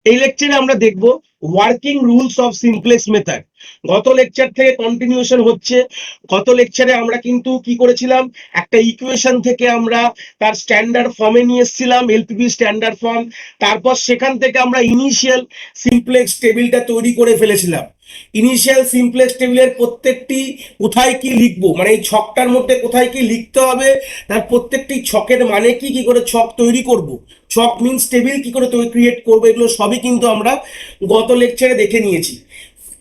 এই লেকচারে আমরা দেখব working rules of simplex method. গত লেকচার থেকে কন্টিনিউশন হচ্ছে। গত লেকচারে আমরা কিন্তু কি করেছিলাম, একটা ইকুয়েশন থেকে আমরা তার স্ট্যান্ডার্ড ফর্মে নিয়ে এসেছিলাম, এলপিপি স্ট্যান্ডার্ড ফর্ম। তারপর সেখান থেকে আমরা ইনিশিয়াল সিমপ্লেক্স টেবিলটা তৈরি করে ফেলেছিলাম। ইনিশিয়াল সিমপ্লেক্স টেবিলের প্রত্যেকটি কোথায় কি লিখবো, মানে এই ছকটার মধ্যে কোথায় কি লিখতে হবে, তার প্রত্যেকটি ছকের মানে কি, কি করে ছক তৈরি করব, ছক মিনস টেবিল কি করে ক্রিয়েট করবো, এগুলো সবই কিন্তু আমরা গত লেকচারে দেখে নিয়েছি।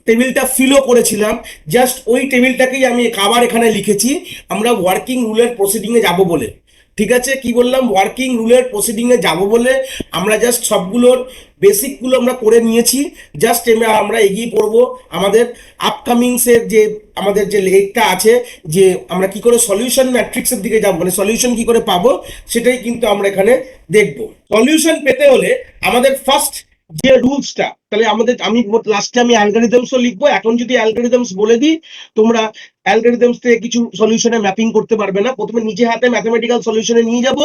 টেবিলটা ফিলও করেছিলাম, জাস্ট ওই টেবিলটাকেই আমি আবার এখানে লিখেছি আমরা ওয়ার্কিং রুলের প্রসিডিংয়ে যাব বলে। ঠিক আছে, কি বললাম, ওয়ার্কিং রুলের প্রসিডিংয়ে যাব বলে আমরা জাস্ট সবগুলোর বেসিকগুলো আমরা করে নিয়েছি। জাস্ট আমরা এগিয়ে পড়বো আমাদের আপকামিংসের যে আমাদের যে লেকটা আছে, যে আমরা কি করে সলিউশন ম্যাট্রিক্সের দিকে যাব, মানে সলিউশন কি করে পাবো সেটাই কিন্তু আমরা এখানে দেখবো। সলিউশন পেতে হলে আমাদের ফার্স্ট যে রুলসটা, তাহলে আমাদের আমি লাস্টে আমি অ্যালগরিদমসও লিখবো। এখন যদি অ্যালগরিদমস বলে দিই, তোমরা অ্যালগরিদমস থেকে কিছু সলিউশনে ম্যাপিং করতে পারবে না, প্রথমে নিজে হাতে ম্যাথমেটিক্যাল সলিউশনে নিয়ে যাব,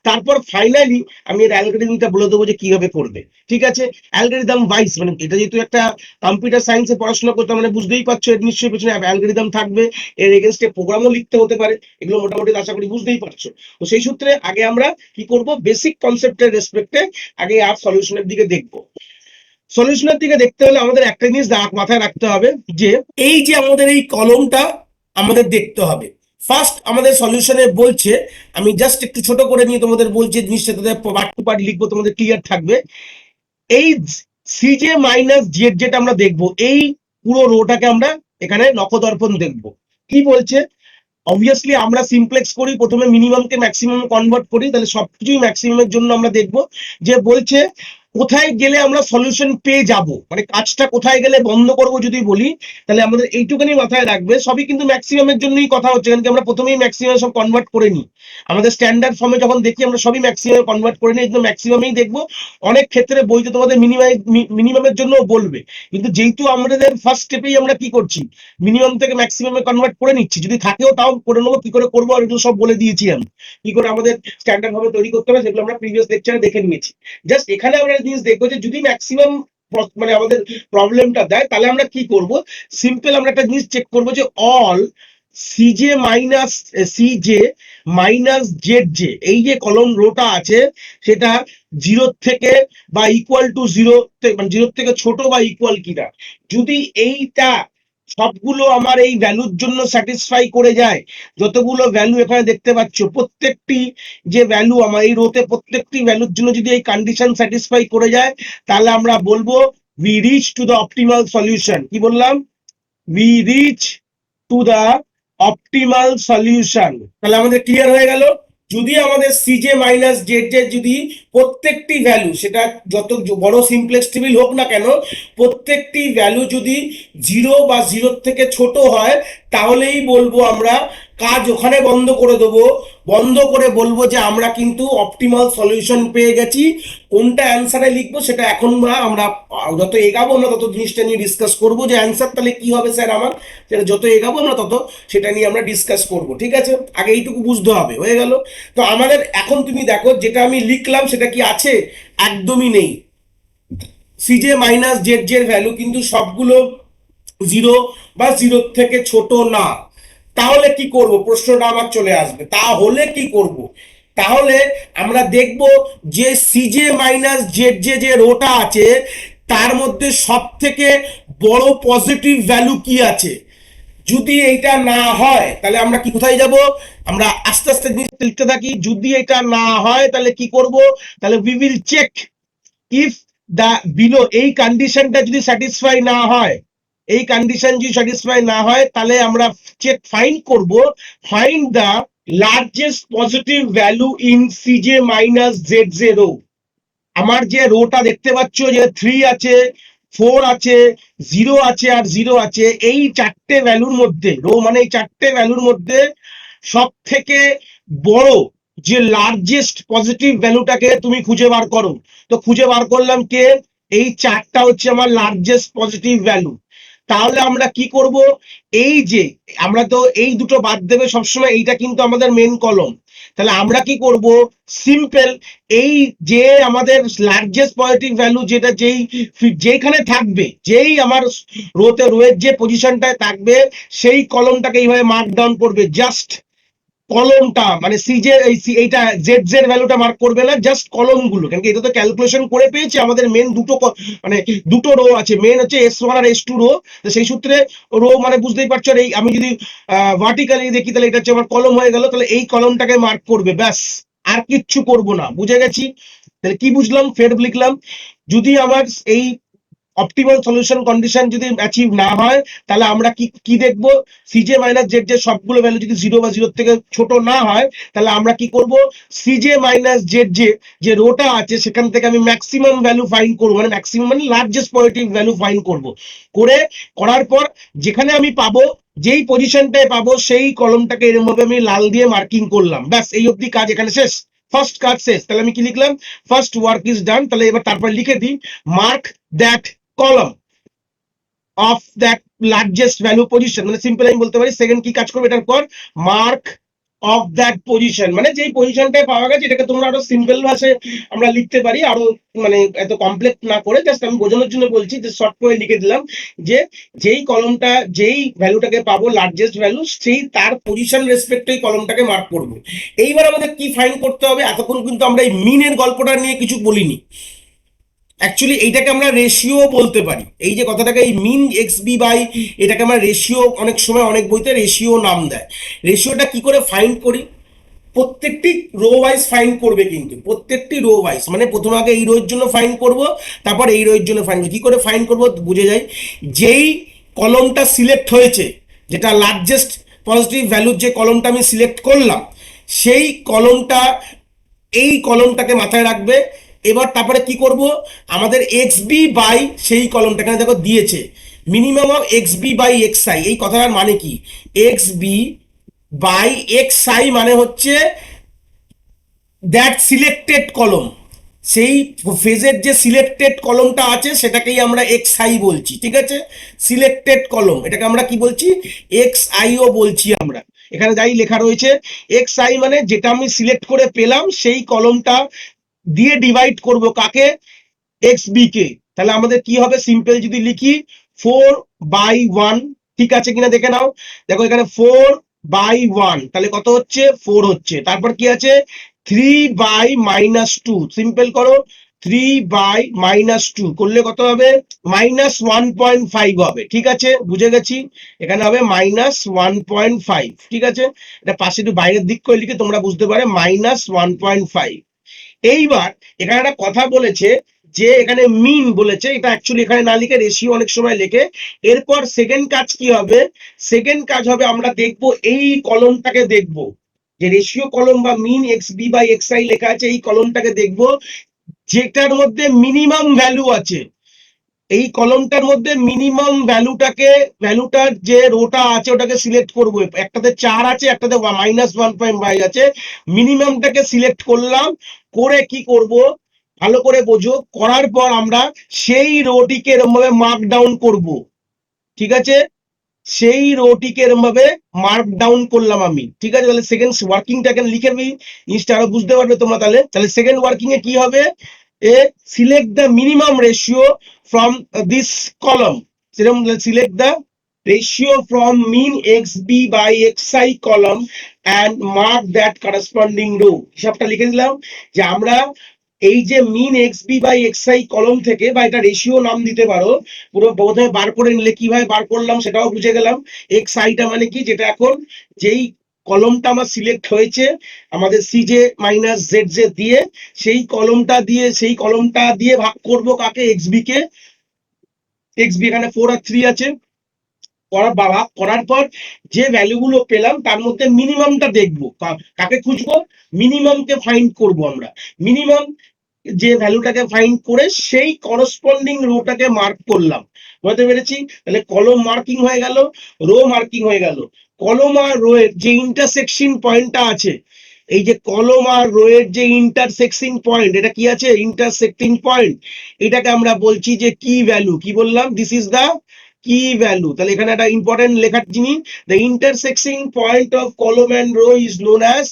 তারপর ফাইনালি আমি এর অ্যালগরিদমটা বলে দেবো যে কিভাবে করবে। ঠিক আছে, অ্যালগরিদম ওয়াইজ, মানে এটা যেহেতু একটা কম্পিউটার সায়েন্সে পড়াশোনা করতে, মানে বুঝতেই পারছো এর নিশ্চয়ই পেছনে অ্যালগরিদম থাকবে, এর এগেনস্টে প্রোগ্রামও লিখতে হতে পারে, এগুলো মোটামুটি আশা করি বুঝতেই পারছো। তো সেই সূত্রে আগে আমরা কি করব, বেসিক কনসেপ্টের রেসপেক্টে আগে আর সলিউশনের দিকে দেখবো। সলিউশনের দিকে দেখতে হলে আমাদের একটা জিনিস মাথায় রাখতে হবে, যে এই যে আমাদের এই কলমটা আমাদের দেখতে হবে। ফার্স্ট আমাদের সলিউশনে বলছে, আমি জাস্ট একটু ছোট করে নিয়ে তোমাদের বলছি, জিনিসটা তাদের পার্ট টু পার্ট লিখবো, তোমাদের ক্লিয়ার থাকবে। এই সিজে মাইনাস জেড যেটা আমরা দেখবো, এই পুরো রোটাকে আমরা এখানে নখদর্পণ দেখবো। কি বলছে, অবভিয়াসলি আমরা সিমপ্লেক্স করি, প্রথমে মিনিমামকে ম্যাক্সিমাম কনভার্ট করি, তাহলে সবকিছুই ম্যাক্সিমামের জন্য আমরা দেখবো। যে বলছে কোথায় গেলে আমরা সলিউশন পেয়ে যাব, মানে কাজটা কোথায় গেলে বন্ধ করব যদি বলি, তাহলে আমাদের এইটুখানি মাথায় রাখবে, সবই কিন্তু ম্যাক্সিমামের জন্যই কথা হচ্ছে, কারণ কি আমরা প্রথমেই ম্যাক্সিমাম সব কনভার্ট করে নিই। আমাদের স্ট্যান্ডার্ড ফর্মে যখন দেখি আমরা সবই ম্যাক্সিমাম কনভার্ট করে নিই, একদম ম্যাক্সিমামেই দেখবো। অনেক ক্ষেত্রে বইতে তোমাদের মিনিমামের জন্য বলবে, কিন্তু যেহেতু আমাদের ফার্স্ট স্টেপেই আমরা কি করছি, মিনিমাম থেকে ম্যাক্সিমামে কনভার্ট করে নিচ্ছি, যদি থাকেও তাও করে নেবো, কি করে করবো আর এগুলো সব বলে দিয়েছি আমি, কি করে আমাদের স্ট্যান্ডার্ড ভাবে তৈরি করতে হবে, যেগুলো আমরা প্রিভিয়াস লেকচারে দেখে নিয়েছি। জাস্ট এখানে আমরা জিনিস দেখবো যে যদি ম্যাক্সিমাম মানে আমাদের প্রবলেমটা দেয়, তাহলে আমরা কি করব, সিম্পল আমরা একটা জিনিস চেক করবো যে অল সিজে মাইনাস জেড জে, এই যে কলম রোটা আছে সেটা জিরো থেকে বা ইকুয়াল টু জিরো, মানে জিরো থেকে ছোট বা ইকুয়াল কিনা। যদি এইটা সবগুলো আমার এই ভ্যালুর জন্য স্যাটিসফাই করে যায়, যতগুলো ভ্যালু এখানে দেখতে পাচ্ছ, প্রত্যেকটি যে ভ্যালু আমার এই রোতে প্রত্যেকটি ভ্যালুর জন্য যদি এই কন্ডিশন স্যাটিসফাই করে যায়, তাহলে আমরা বলবো we reach to the optimal solution. কি বললাম, we reach to the optimal solution. তাহলে আমাদের ক্লিয়ার হয়ে গেল, যদি আমাদের সিজে মাইনাস জেড জে যদি প্রত্যেকটি ভ্যালু, সেটা যত বড় সিমপ্লেক্স টেবিল হোক না কেন, প্রত্যেকটি ভ্যালু যদি জিরো বা জিরোর থেকে ছোট হয়, তাহলেই বলবো আমরা কাজ ওখানে বন্ধ করে দেবো, বন্ধ করে বলবো যে আমরা কিন্তু অপটিমাল সলিউশন পেয়ে গেছি। কোনটা অ্যান্সারে লিখবো সেটা এখন আমরা যত এগাবো আমরা তত জিনিসটা নিয়ে ডিসকাস করবো, যে অ্যান্সার তাহলে কি হবে স্যার আমার, সেটা যত এগাবো আমরা তত সেটা নিয়ে আমরা ডিসকাস করব। ঠিক আছে, আগে এইটুকু বুঝতে হবে, হয়ে গেল। তো আমাদের এখন তুমি দেখো যেটা আমি লিখলাম সেটা কি আছে, একদমই নেই। সিজে মাইনাস জেড জের ভ্যালু কিন্তু সবগুলো জিরো বা জিরোর থেকে ছোট না। তাহলে কি করব, প্রশ্নটা আমার চলে আসবে, তাহলে কি করব, তাহলে আমরা দেখব যে সিজে মাইনাস জেড জে যে রোটা আছে তার মধ্যে সব থেকে বড় পজিটিভ ভ্যালু কি আছে। যদি এইটা না হয় তাহলে আমরা কি কোথায় যাব, আমরা আস্তে আস্তে লিখতে থাকি। যদি এটা না হয় তাহলে কি করব, তাহলে we will check if the below, এই কন্ডিশনটা যদি স্যাটিসফাই না হয়, এই কন্ডিশন যদি স্যাটিসফাই না হয়, তাহলে আমরা চেক ফাইন্ড করব, find the largest positive value in CJ minus Z zero. আমার যে রোটা দেখতে পাচ্ছ, যে 3 আছে, 4 আছে, 0 আছে আর 0 আছে, এই চারটে ভ্যালুর মধ্যে, রো মানে এই চারটে ভ্যালুর মধ্যে সব থেকে বড় যে লার্জেস্ট পজিটিভ ভ্যালুটাকে তুমি খুঁজে বার করো। তো খুঁজে বার করলাম কে, এই চারটা হচ্ছে আমার লার্জেস্ট পজিটিভ ভ্যালু। তাহলে আমরা কি করব, এই যে আমরা তো এই দুটো বাদ দেবে সবসময়, এইটা কিন্তু আমাদের মেন কলম, তাহলে আমরা কি করব, সিম্পল, এই যে আমাদের লার্জেস্ট পজিটিভ ভ্যালু যেটা যেখানে থাকবে, যেই আমার রোয়ের যে পজিশনটায় থাকবে সেই কলমটাকে এইভাবে মার্ক ডাউন করবে, জাস্ট কলমটা, মানে সিজে এইটা জেড জেড ভ্যালুটা মার্ক করবে না, জাস্ট কলমগুলো, কেন কি এটা তো ক্যালকুলেশন করে পেয়েছি আমাদের মেন মানে দুটো রো আছে, মেন হচ্ছে S1 আর S2 রো, তো সেই সূত্রে রো মানে বুঝতেই পারছো, আর এই আমি যদি ভার্টিক্যালি দেখি তাহলে এটা হচ্ছে আমার কলম হয়ে গেল, তাহলে এই কলমটাকে মার্ক করবে, ব্যাস, আর কিচ্ছু করব না, বুঝে গেছি। তাহলে কি বুঝলাম, ফের লিখলাম, যদি আমার এই অপটিমাল সলিউশন কন্ডিশন যদি অ্যাচিভ না হয়, তাহলে আমরা কি কি দেখবো, সিজে মাইনাস জেড যে সবগুলো ভ্যালু যদি 0 বা 0 থেকে ছোট না হয়, তাহলে আমরা কি করব, সিজে মাইনাস জেড যে রোটা আছে সেখান থেকে আমি ম্যাক্সিমাম ভ্যালু ফাইন্ড করবো, মানে ম্যাক্সিমাম মানে লার্জেস্ট পজিটিভ ভ্যালু ফাইন্ড করার পর যেখানে আমি পাবো, যেই পজিশনটায় পাবো সেই কলমটাকে এরকম ভাবে আমি লাল দিয়ে মার্কিং করলাম, ব্যাস, এই অবধি কাজ এখানে শেষ, ফার্স্ট কাজ শেষ। তাহলে আমি কি লিখলাম, ফার্স্ট ওয়ার্ক ইজ ডান। তাহলে এবার তারপর লিখে দিই, mark that column of that largest value position, মানে সিম্পল আমি বলতে পারি সেকেন্ড কি কাজ করবে এটার পর, মার্ক অফ দ্যাট পজিশন, মানে যেই পজিশনটায় পাওয়া গেছে এটাকে তোমরা আরো সিম্পল ভাষায় আমরা লিখতে পারি, আরো মানে এত কমপ্লেক্স না করে, জাস্ট আমি বোঝানোর জন্য বলছি, যে শর্ট করে লিখে দিলাম যে যেই কলমটা যেই ভ্যালুটাকে পাবো লার্জেস্ট ভ্যালু, সেই তার পজিশন রেসপেক্টে এই কলমটাকে মার্ক করবো। এইবার আমাদের কি ফাইন্ড করতে হবে, এতক্ষণ কিন্তু আমরা এই মিনের গল্পটা নিয়ে কিছু বলিনি, অ্যাকচুয়ালি এইটাকে আমরা রেশিও বলতে পারি, এই যে কথাটাকে, এই মিন এক্স বি বাই, এটাকে আমরা রেশিও, অনেক সময় অনেক বইতে রেশিও নাম দেয়। রেশিওটা কি করে ফাইন্ড করি, প্রত্যেকটি রো ওয়াইজ ফাইন্ড করবে, কিন্তু প্রত্যেকটি রো ওয়াইজ, মানে প্রথমে আগে এই রোয়ের জন্য ফাইন্ড করব, তারপর এই রোয়ের জন্য ফাইন্ড করব। কি করে ফাইন্ড করব বুঝে যাই, যেই কলমটা সিলেক্ট হয়েছে, যেটা লার্জেস্ট পজিটিভ ভ্যালুর যে কলমটা আমি সিলেক্ট করলাম, সেই কলমটা, এই কলমটাকে মাথায় রাখবে। এবার তারপরে কি করব, আমাদের এক্স বি বাই সেই কলমটা, এখানে দেখো দিয়েছে minimum of X B by X I, এই কথাটার মানে কি, X B by X I মানে হচ্ছে দ্যাট সিলেক্টেড কলম, সেই ফেজের যে সিলেক্টেড কলমটা আছে সেটাকেই আমরা এক্স আই বলছি, ঠিক আছে, সিলেক্টেড কলম, এটাকে আমরা কি বলছি, এক্স আইও বলছি আমরা। এখানে যাই লেখা রয়েছে, এক্স আই মানে যেটা আমি সিলেক্ট করে পেলাম সেই কলমটা দিয়ে ডিভাইড করব কাকে, এক্স বি কে। তাহলে আমাদের কি হবে, সিম্পল যদি লিখি 4/1, ঠিক আছে কিনা দেখে নাও, দেখো এখানে 4/1, তাহলে কত হচ্ছে, 4 হচ্ছে। তারপর কি আছে, 3/-2, সিম্পল করো, 3/-2 করলে কত হবে, -1.5 হবে, ঠিক আছে, বুঝে গেছি, এখানে হবে -1.5, ঠিক আছে, এটা পাশে একটু বাইরের দিক করে লিখে তোমরা বুঝতে পারে, -1.5। এইবার এখানে একটা কথা বলেছে, যে এখানে মিন বলেছে, এটা অ্যাকচুয়ালি এখানে না লিখে রেশিও অনেক সময় লেখে। এরপর সেকেন্ড কাজ কি হবে, সেকেন্ড কাজ হবে আমরা দেখব এই কলমটাকে দেখব, যে রেশিও কলম বা min X B by X I লেখা আছে, এই কলমটাকে দেখব যেটার মধ্যে মিনিমাম ভ্যালু আছে, এই কলমটার মধ্যে মিনিমাম ভ্যালুটার যে রোটা আছে ওটাকে সিলেক্ট করবো, একটাতে 4 আছে, একটাতে -1.5 আছে, মিনিমামটাকে সিলেক্ট করলাম, করে কি করব ভালো করে বোঝো, করার পর আমরা সেই রোটিকে এরকম ভাবে মার্ক ডাউন করব, ঠিক আছে, সেই রোটিকে এরকম ভাবে মার্ক ডাউন করলাম আমি, ঠিক আছে। তাহলে সেকেন্ড ওয়ার্কিংটা এখানে লিখে নিই, জিনিসটা আরো বুঝতে পারবে তোমরা। তাহলে সেকেন্ড ওয়ার্কিং এ কি হবে, এ select the minimum ratio from this column, সেরকম select the ratio from min X B by X I column and mark that corresponding row. হিসাবটা লিখে দিলাম, যে আমরা এই যে min X B by X I column থেকে, বা এটা রেশিও নাম দিতে পারো, পুরো প্রথমে বার করে নিলে কিভাবে বার করলাম সেটাও বুঝে গেলাম। এক্স আইটা মানে কি, যেটা এখন যেই কলমটা আমার সিলেক্ট হয়েছে আমাদের সিজে মাইনাস জেড জে দিয়ে, সেই কলমটা দিয়ে ভাগ করব কাকে, এক্স বি কে, এক্স বি এখানে 4 আর 3 আছে, করার পর যে ভ্যালুগুলো পেলাম তার মধ্যে মিনিমামটা দেখবো, কাকে খুঁজবো, মিনিমামকে ফাইন্ড করব আমরা, মিনিমাম যে ভ্যালুটাকে ফাইন্ড করে সেই করসপন্ডিং রোটাকে মার্ক করলাম, বুঝতে পেরেছি। তাহলে কলম মার্কিং হয়ে গেল, রো মার্কিং হয়ে গেল। কলম আর রো এর যে ইন্টারসেকশন পয়েন্টটা আছে, এই যে কলম আর রো এর যে ইন্টারসেকশন পয়েন্ট, এটা কি আছে, ইন্টারসেক্টিং পয়েন্ট, এটাকে আমরা বলছি যে কি ভ্যালু, কি বললাম, দিস ইজ দা কি ভ্যালু। তাহলে এখানে একটা ইম্পর্টেন্ট লেখার জিনিস, the intersecting point of column and row is known as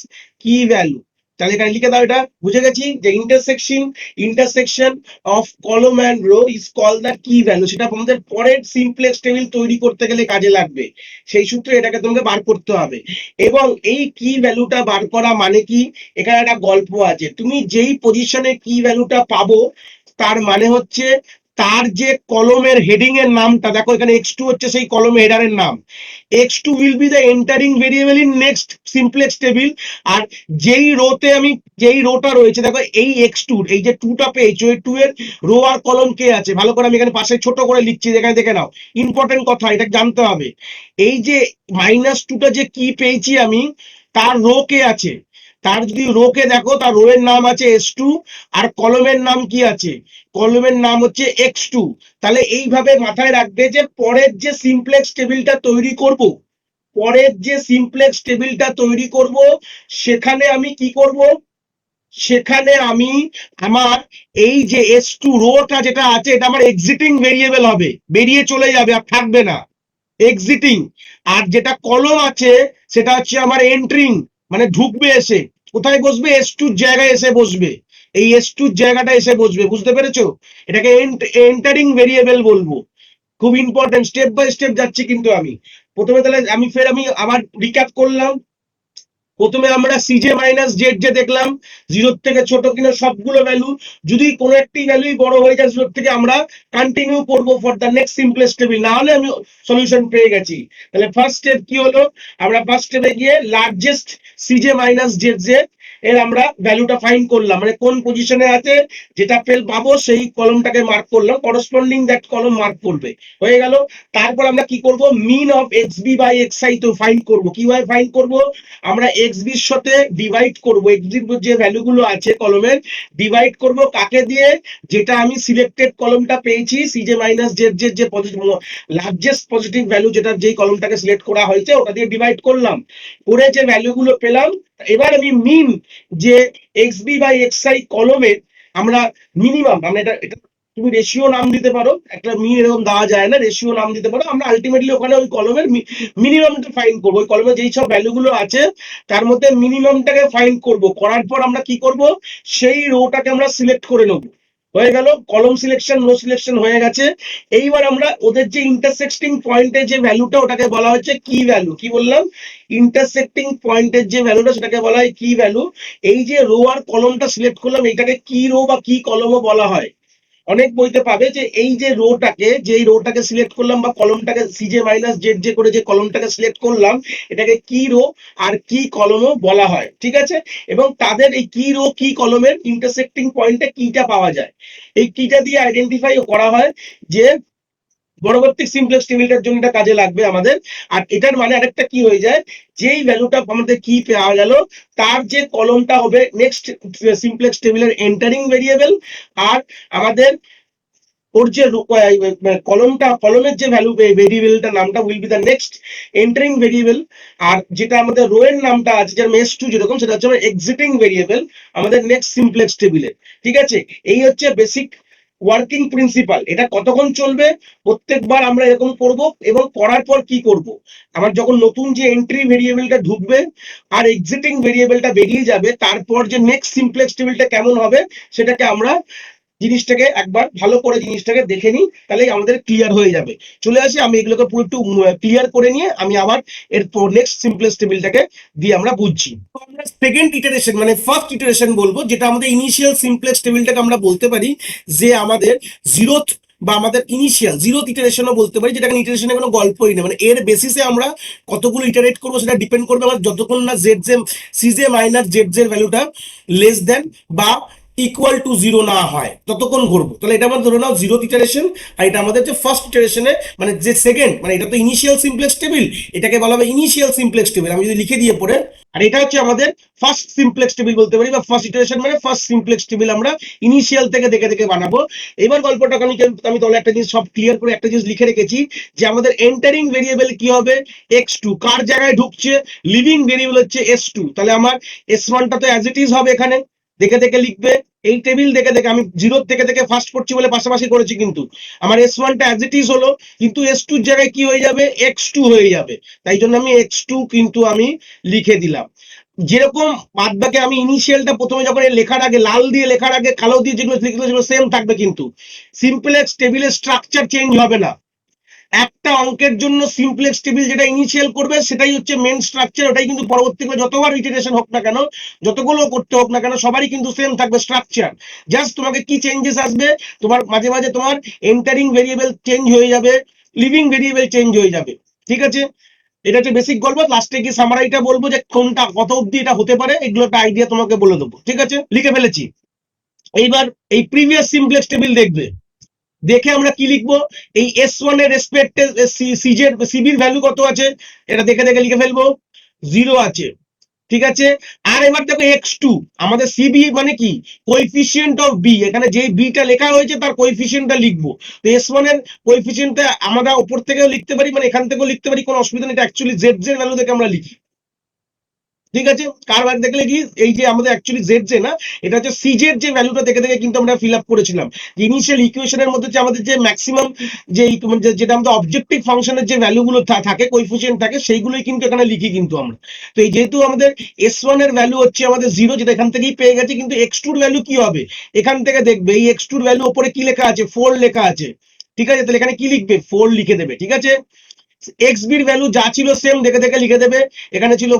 key value. তাহলে এখানে লিখে দাও, এটা বুঝে গেছি যে intersection of column and row is call the key value. সেটা আমাদের পরের সিমপ্লেক্স টেবিল তৈরি করতে গেলে কাজে লাগবে, সেই সূত্রে এটাকে তোমাকে বার করতে হবে। এবং এই কি ভ্যালুটা বার করা মানে কি, এখানে একটা গল্প আছে। তুমি যেই পজিশনে কি ভ্যালুটা পাবো তার মানে হচ্ছে তার যে কলমের হেডিং এর নামটা, দেখো এখানে x2 হচ্ছে সেই কলমের হেডারের নাম। x2 will be the entering variable in next simplex table. আর যেই রোতে আমি, যেই রোটা রয়েছে দেখো এই x2, এই যে 2টা পেয়েছো, এই 2 এর রো আর কলম কে আছে, ভালো করে আমি এখানে পাশে ছোট করে লিখছি, এখানে দেখে নাও, ইম্পর্টেন্ট কথা, এটা জানতে হবে। এই যে -2টা যে কি পেয়েছি আমি, তার রো কে আছে, তার যদি রো কে দেখো, তার রো এর নাম আছে s2, আর কলমের নাম কি আছে, কলমের নাম হচ্ছে x2। তাহলে এইভাবে মাথায় রাখবে যে পরের যে সিমপ্লেক্স টেবিলটা তৈরি করব, পরের যে সিমপ্লেক্স টেবিলটা তৈরি করব সেখানে আমি কি করব, সেখানে আমি আমার এই যে s2 রোটা যেটা আছে, এটা আমার এক্সিটিং ভেরিয়েবল হবে, বেরিয়ে চলে যাবে আর থাকবে না, এক্সিটিং। আর যেটা কলম আছে সেটা হচ্ছে আমার এন্ট্রিং, মানে ঢুকবে এসে, কোথায় বসবে, s2 জায়গায় এসে বসবে, এই s2 জায়গাটা এসে বসবে, বুঝতে পেরেছো? এটাকে এন্টারিং ভেরিয়েবল বলবো। খুব ইম্পর্টেন্ট, স্টেপ বাই স্টেপ যাচ্ছি কিন্তু আমি। প্রথমে তাহলে আমি আবার রিক্যাপ করলাম। প্রথমে আমরা সিজে মাইনাস জেড যে দেখলাম, জিরোর থেকে ছোট কিনা সবগুলো ভ্যালু, যদি কোনো একটি ভ্যালুই বড় হয়ে যায় জিরোর থেকে, আমরা কন্টিনিউ করব for the next simplest table, না হলে আমি সলিউশন পেয়ে গেছি। তাহলে ফার্স্ট স্টেপ কি হলো, আমরা ফার্স্ট স্টেপে গিয়ে লার্জেস্ট সিজে মাইনাস জেড যে এর আমরা ভ্যালুটা ফাইন্ড করলাম, মানে কোন পজিশনে আছে, যেটা ফেল পাবো সেই কলমটাকে মার্ক করলাম, করসপন্ডিং দ্যাট কলম মার্ক করবে, হয়ে গেল। তারপর আমরা কি করব, min of X B by X I তো ফাইন্ড করবো। কিভাবে ফাইন্ড করব, আমরা এক্স বির সাথে ডিভাইড করব, এক্স বির যে ভ্যালুগুলো আছে কলমের, ডিভাইড করব কাকে দিয়ে, যেটা আমি সিলেক্টেড কলমটা পেয়েছি সিজে মাইনাস জেড যে লার্জেস্ট পজিটিভ ভ্যালু, যেটা যেই কলমটাকে সিলেক্ট করা হয়েছে ওটা দিয়ে ডিভাইড করলাম, করে যে ভ্যালুগুলো পেলাম, এবার আমি মিন যে X B by X I কলমের আমরা মিনিমাম, আমরা এটা তুমি রেশিও নাম দিতে পারো, একটা মিন এরকম দেওয়া যায় না, রেশিও নাম দিতে পারো। আমরা আলটিমেটলি ওখানে ওই কলমের মিনিমামটা ফাইন্ড করবো, ওই কলমে যেই সব ভ্যালুগুলো আছে তার মধ্যে মিনিমামটাকে ফাইন্ড করব, করার পর আমরা কি করব, সেই রোটাকে আমরা সিলেক্ট করে নেব, হয়ে গেল। কলম সিলেকশন, রো সিলেকশন হয়ে গেছে। এইবার আমরা ওদের যে ইন্টারসেক্টিং পয়েন্টের যে ভ্যালুটা, ওটাকে বলা হচ্ছে কি ভ্যালু। কি বললাম, ইন্টারসেক্টিং পয়েন্টের যে ভ্যালুটা সেটাকে বলা হয় কি ভ্যালু। এই যে রো আর কলমটা সিলেক্ট করলাম, এটাকে কি রো বা কি কলমও বলা হয়। অনেক বইতে পাবে যে এই যে রোটাকে, যে রোটাকে সিলেক্ট করলাম বা কলমটাকে সিজে মাইনাস জেড যে করে যে কলমটাকে সিলেক্ট করলাম, এটাকে কি রো আর কি কলমও বলা হয়, ঠিক আছে। এবং তাদের এই কি রো কি কলমের ইন্টারসেক্টিং পয়েন্টে কিটা পাওয়া যায়, এই কিটা দিয়ে আইডেন্টিফাই করা হয় যে পরবর্তী সিমপ্লেক্স টেবিলটার জন্য এটা কাজে লাগবে আমাদের। আর এটার মানে আরেকটা কি হয়ে যায়, যেই ভ্যালুটা আমাদের কি পাওয়া গেল, তার যে কলমটা হবে নেক্সট সিমপ্লেক্স টেবিলের এন্টারিং ভেরিয়েবল, আর আমাদের ওর যে কলমটা, কলমের যে ভ্যালু ভেরিয়েবলটা নামটা will be the next entering variable. আর যেটা আমাদের রো এর নামটা আছে, যার s2 যেরকম, সেটা হচ্ছে এক্সিটিং ভেরিয়েবল আমাদের নেক্সট সিমপ্লেক্স টেবিলে, ঠিক আছে। এই হচ্ছে বেসিক ওয়ার্কিং প্রিন্সিপাল। এটা কতক্ষণ চলবে, প্রত্যেকবার আমরা এরকম করব, এবং করার পর কি করব, আমার যখন নতুন যে এন্ট্রি ভেরিয়েবলটা ঢুকবে আর এক্সিটিং ভেরিয়েবলটা বেরিয়ে যাবে, তারপর যে নেক্সট সিমপ্লেক্স টেবিলটা কেমন হবে সেটাকে আমরা জিনিসটাকে একবার ভালো করে জিনিসটাকে দেখে নিই, তাহলেই আমাদের ক্লিয়ার হয়ে যাবে। চলে আসি, আমি এগুলোকে পুরো একটু ক্লিয়ার করে নিয়ে আমি আবার এর নেক্সট সিমপ্লেক্স টেবিলটাকে দিয়ে আমরা বুঝছি। আমরা সেকেন্ড ইটারেশন মানে ফার্স্ট ইটারেশন বলবো, যেটা আমাদের ইনিশিয়াল সিমপ্লেক্স টেবিলটাকে আমরা বলতে পারি যে আমাদের জিরোথ বা আমাদের ইনিশিয়াল জিরোথ ইটারেশনও বলতে পারি, যেটা ইটারেশনের কোনো গল্পই না, মানে এর বেসিসে আমরা কতগুলো ইটারেট করবো সেটা ডিপেন্ড করবে আমার, যতক্ষণ না জেড জে সিজে মাইনাস জেড জের ভ্যালুটা লেস দেন বা ইকুয়াল টু জিরো না হয় ততক্ষণ করবো। তাহলে এটা আমাদের ধরে নাও জিরো ইটারেশন, আর এটা আমাদের যে ফার্স্ট ইটারেশনে মানে যে সেকেন্ড, মানে এটা তো ইনিশিয়াল সিমপ্লেক্স টেবিল, এটাকে বলা হবে ইনিশিয়াল সিমপ্লেক্স টেবিল, আমি যদি লিখে দিয়ে পড়ে। আর এটা হচ্ছে আমাদের ফার্স্ট সিমপ্লেক্স টেবিল বলতে পারি, বা ফার্স্ট ইটারেশন মানে ফার্স্ট সিমপ্লেক্স টেবিল আমরা ইনিশিয়াল থেকে দেখে দেখে বানাবো। এবার গল্পটাকে আমি তাহলে একটা জিনিস সব ক্লিয়ার করে একটা জিনিস লিখে রেখেছি, যে আমাদের এন্টারিং ভেরিয়েবল কি হবে, x2, কার জায়গায় ঢুকছে, লিভিং ভেরিয়েবল হচ্ছে s2। তাহলে আমার s1টা তো অ্যাজ ইট ইজ হবে, এখানে দেখে দেখে লিখবে, এই টেবিল দেখে দেখে, আমি জিরো থেকে থেকে ফার্স্ট করছি বলে পাশাপাশি করেছি, কিন্তু আমার s1টা অ্যাজ ইট ইজ হলো, কিন্তু s2 জায়গায় কি হয়ে যাবে, x2 হয়ে যাবে, তাই জন্য আমি x2 কিন্তু আমি লিখে দিলাম। যেরকম বাদ বাকি আমি ইনিশিয়ালটা প্রথমে যখন লেখার আগে লাল দিয়ে লেখার আগে কালো দিয়ে যেগুলো লিখলো সেগুলো সেম থাকবে, কিন্তু সিম্পলেক্স টেবিলের স্ট্রাকচার চেঞ্জ হবে না। একটা অঙ্কের জন্য সিম্পলেক্স টেবিল যেটা ইনিশিয়াল করবে সেটাই হচ্ছে মেন স্ট্রাকচার, ওটাই কিন্তু পরবর্তীকালে যতবার ইটারেশন হোক না কেন, যতগুলো করতে হোক না কেন, সবারই কিন্তু সেম থাকবে স্ট্রাকচার। জাস্ট তোমাকে কি চেঞ্জেস আসবে, তোমার মাঝে মাঝে তোমার এন্টারিং ভেরিয়েবল চেঞ্জ হয়ে যাবে, লিভিং ভেরিয়েবল চেঞ্জ হয়ে যাবে। ঠিক আছে, এটা হচ্ছে বেসিক গল্প। লাস্টে কি সামারাইটা বলবো যে কোনটা কত অব্দি এটা হতে পারে, এগুলো একটা আইডিয়া তোমাকে বলে দেবো। ঠিক আছে, লিখে ফেলেছি। এইবার এই প্রিভিয়াস সিমপ্লেক্স টেবিল দেখবে, দেখে আমরা কি লিখবো, এই S1 এর রেসপেক্টে সিবির ভ্যালু কত আছে এটা দেখে দেখে লিখে ফেলবো, 0 আছে। ঠিক আছে, আর এবার দেখো x2, আমাদের সিবি মানে কি, কোএফিসিয়েন্ট অফ বি, এখানে যে বিটা লেখা হয়েছে তার কোএফিসিয়েন্টটা লিখবো। তো S1 এর কোএফিসিয়েন্টটা আমরা উপর থেকেও লিখতে পারি, মানে এখান থেকেও লিখতে পারি, কোনো অসুবিধা নেই। এটা অ্যাকচুয়ালি জেড এর ভ্যালু দেখে আমরা লিখি। ঠিক আছে, কারবার দেখলে কি এই যে আমাদের অ্যাকচুয়ালি জেড যে না, এটা হচ্ছে সিজের যে ভ্যালুটা দেখে দেখে কিন্তু আমরা ফিল আপ করেছিলাম। ইনিশিয়াল ইকুয়েশনের মধ্যে যে আমাদের যে ম্যাক্সিমাম যে যেটা আমাদের অবজেক্টিভ ফাংশনের যে ভ্যালুগুলো থাকে, কোইফিসিয়েন্ট থাকে, সেইগুলোই কিন্তু এখানে লিখি কিন্তু আমরা। তো এই যেহেতু আমাদের S1 এর ভ্যালু হচ্ছে আমাদের 0, যেটা এখান থেকেই পেয়ে গেছে, কিন্তু x2 এর ভ্যালু কি হবে, এখান থেকে দেখবে এই x2 এর ভ্যালু উপরে কি লেখা আছে, 4 লেখা আছে। ঠিক আছে, তাহলে এখানে কি লিখবে, 4 লিখে দেবে। ঠিক আছে, এক্স বির ভ্যালু যা ছিল সেম দেখে দেখে লিখে দেবে। এখানে ছিল,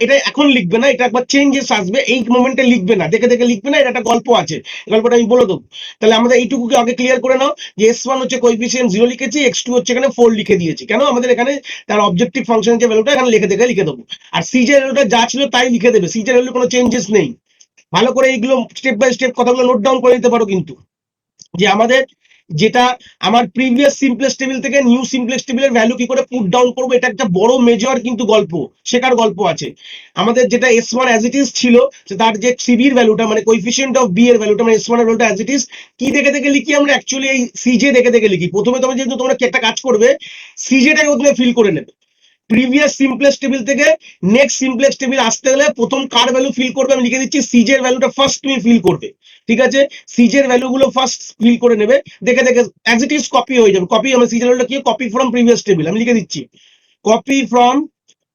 এটা এখন লিখবে না, এটা একবার চেঞ্জেস আসবে, এই মোমেন্টে লিখবে না, দেখে দেখে লিখবে না, এটা একটা গল্প আছে, গল্পটা আমি বলে দেবো। তাহলে আমাদের এইটুকুকে আগে ক্লিয়ার করে নাও যে S1 হচ্ছে কোএফিসিয়েন্ট 0 লিখেছি, x2 হচ্ছে এখানে 4 লিখে দিয়েছি। কেন, আমাদের এখানে তার অবজেক্টিভ ফাংশনের যে ভ্যালুটা এখানে লিখে দেখে লিখে দেবো। আর সিজে ভ্যালুটা যা ছিল তাই লিখে দেবে, সিজে ভ্যালু কোনো চেঞ্জেস নেই। ভালো করে এইগুলো স্টেপ বাই স্টেপ কথাগুলো নোট ডাউন করে নিতে পারো কিন্তু, যে আমাদের যেটা আমার প্রিভিয়াস সিমপ্লেক্স টেবিল থেকে নিউ সিমপ্লেক্স টেবিলের ভ্যালু কি করে পুট ডাউন করবো, এটা একটা বড় মেজর কিন্তু গল্প, শেখার গল্প আছে। আমাদের যেটা S1 অ্যাজ ইট ইজ ছিল, তার যে সিবির ভ্যালুটা মানে কোএফিসিয়েন্ট অফ বি এর ভ্যালুটা মানে S1 এর ভ্যালুটা অ্যাজ ইট ইজ কি দেখে দেখে লিখি আমরা, অ্যাকচুয়ালি এই সিজে দেখে দেখে লিখি। প্রথমে তোমরা যেহেতু তোমরা একটা কাজ করবে, সিজেটাকে তুমি ফিল করে নেবে। প্রিভিয়াস সিমপ্লেক্স টেবিল থেকে নেক্সট সিমপ্লেক্স টেবিল আসতে গেলে প্রথম কার ভ্যালু ফিল করবে, আমি লিখে দিচ্ছি সিজের ভ্যালুটা ফার্স্ট তুমি ফিল করবে। ঠিক আছে, সিজের ভ্যালু গুলো ফার্স্ট ফিল করে নেবে, দেখে দেখে অ্যাজ ইট ইজ কপি হয়ে যাবে। কপি, আমার সিজের ভ্যালুটা কি, কপি ফ্রম প্রিভিয়াস টেবিল, আমি লিখে দিচ্ছি copy from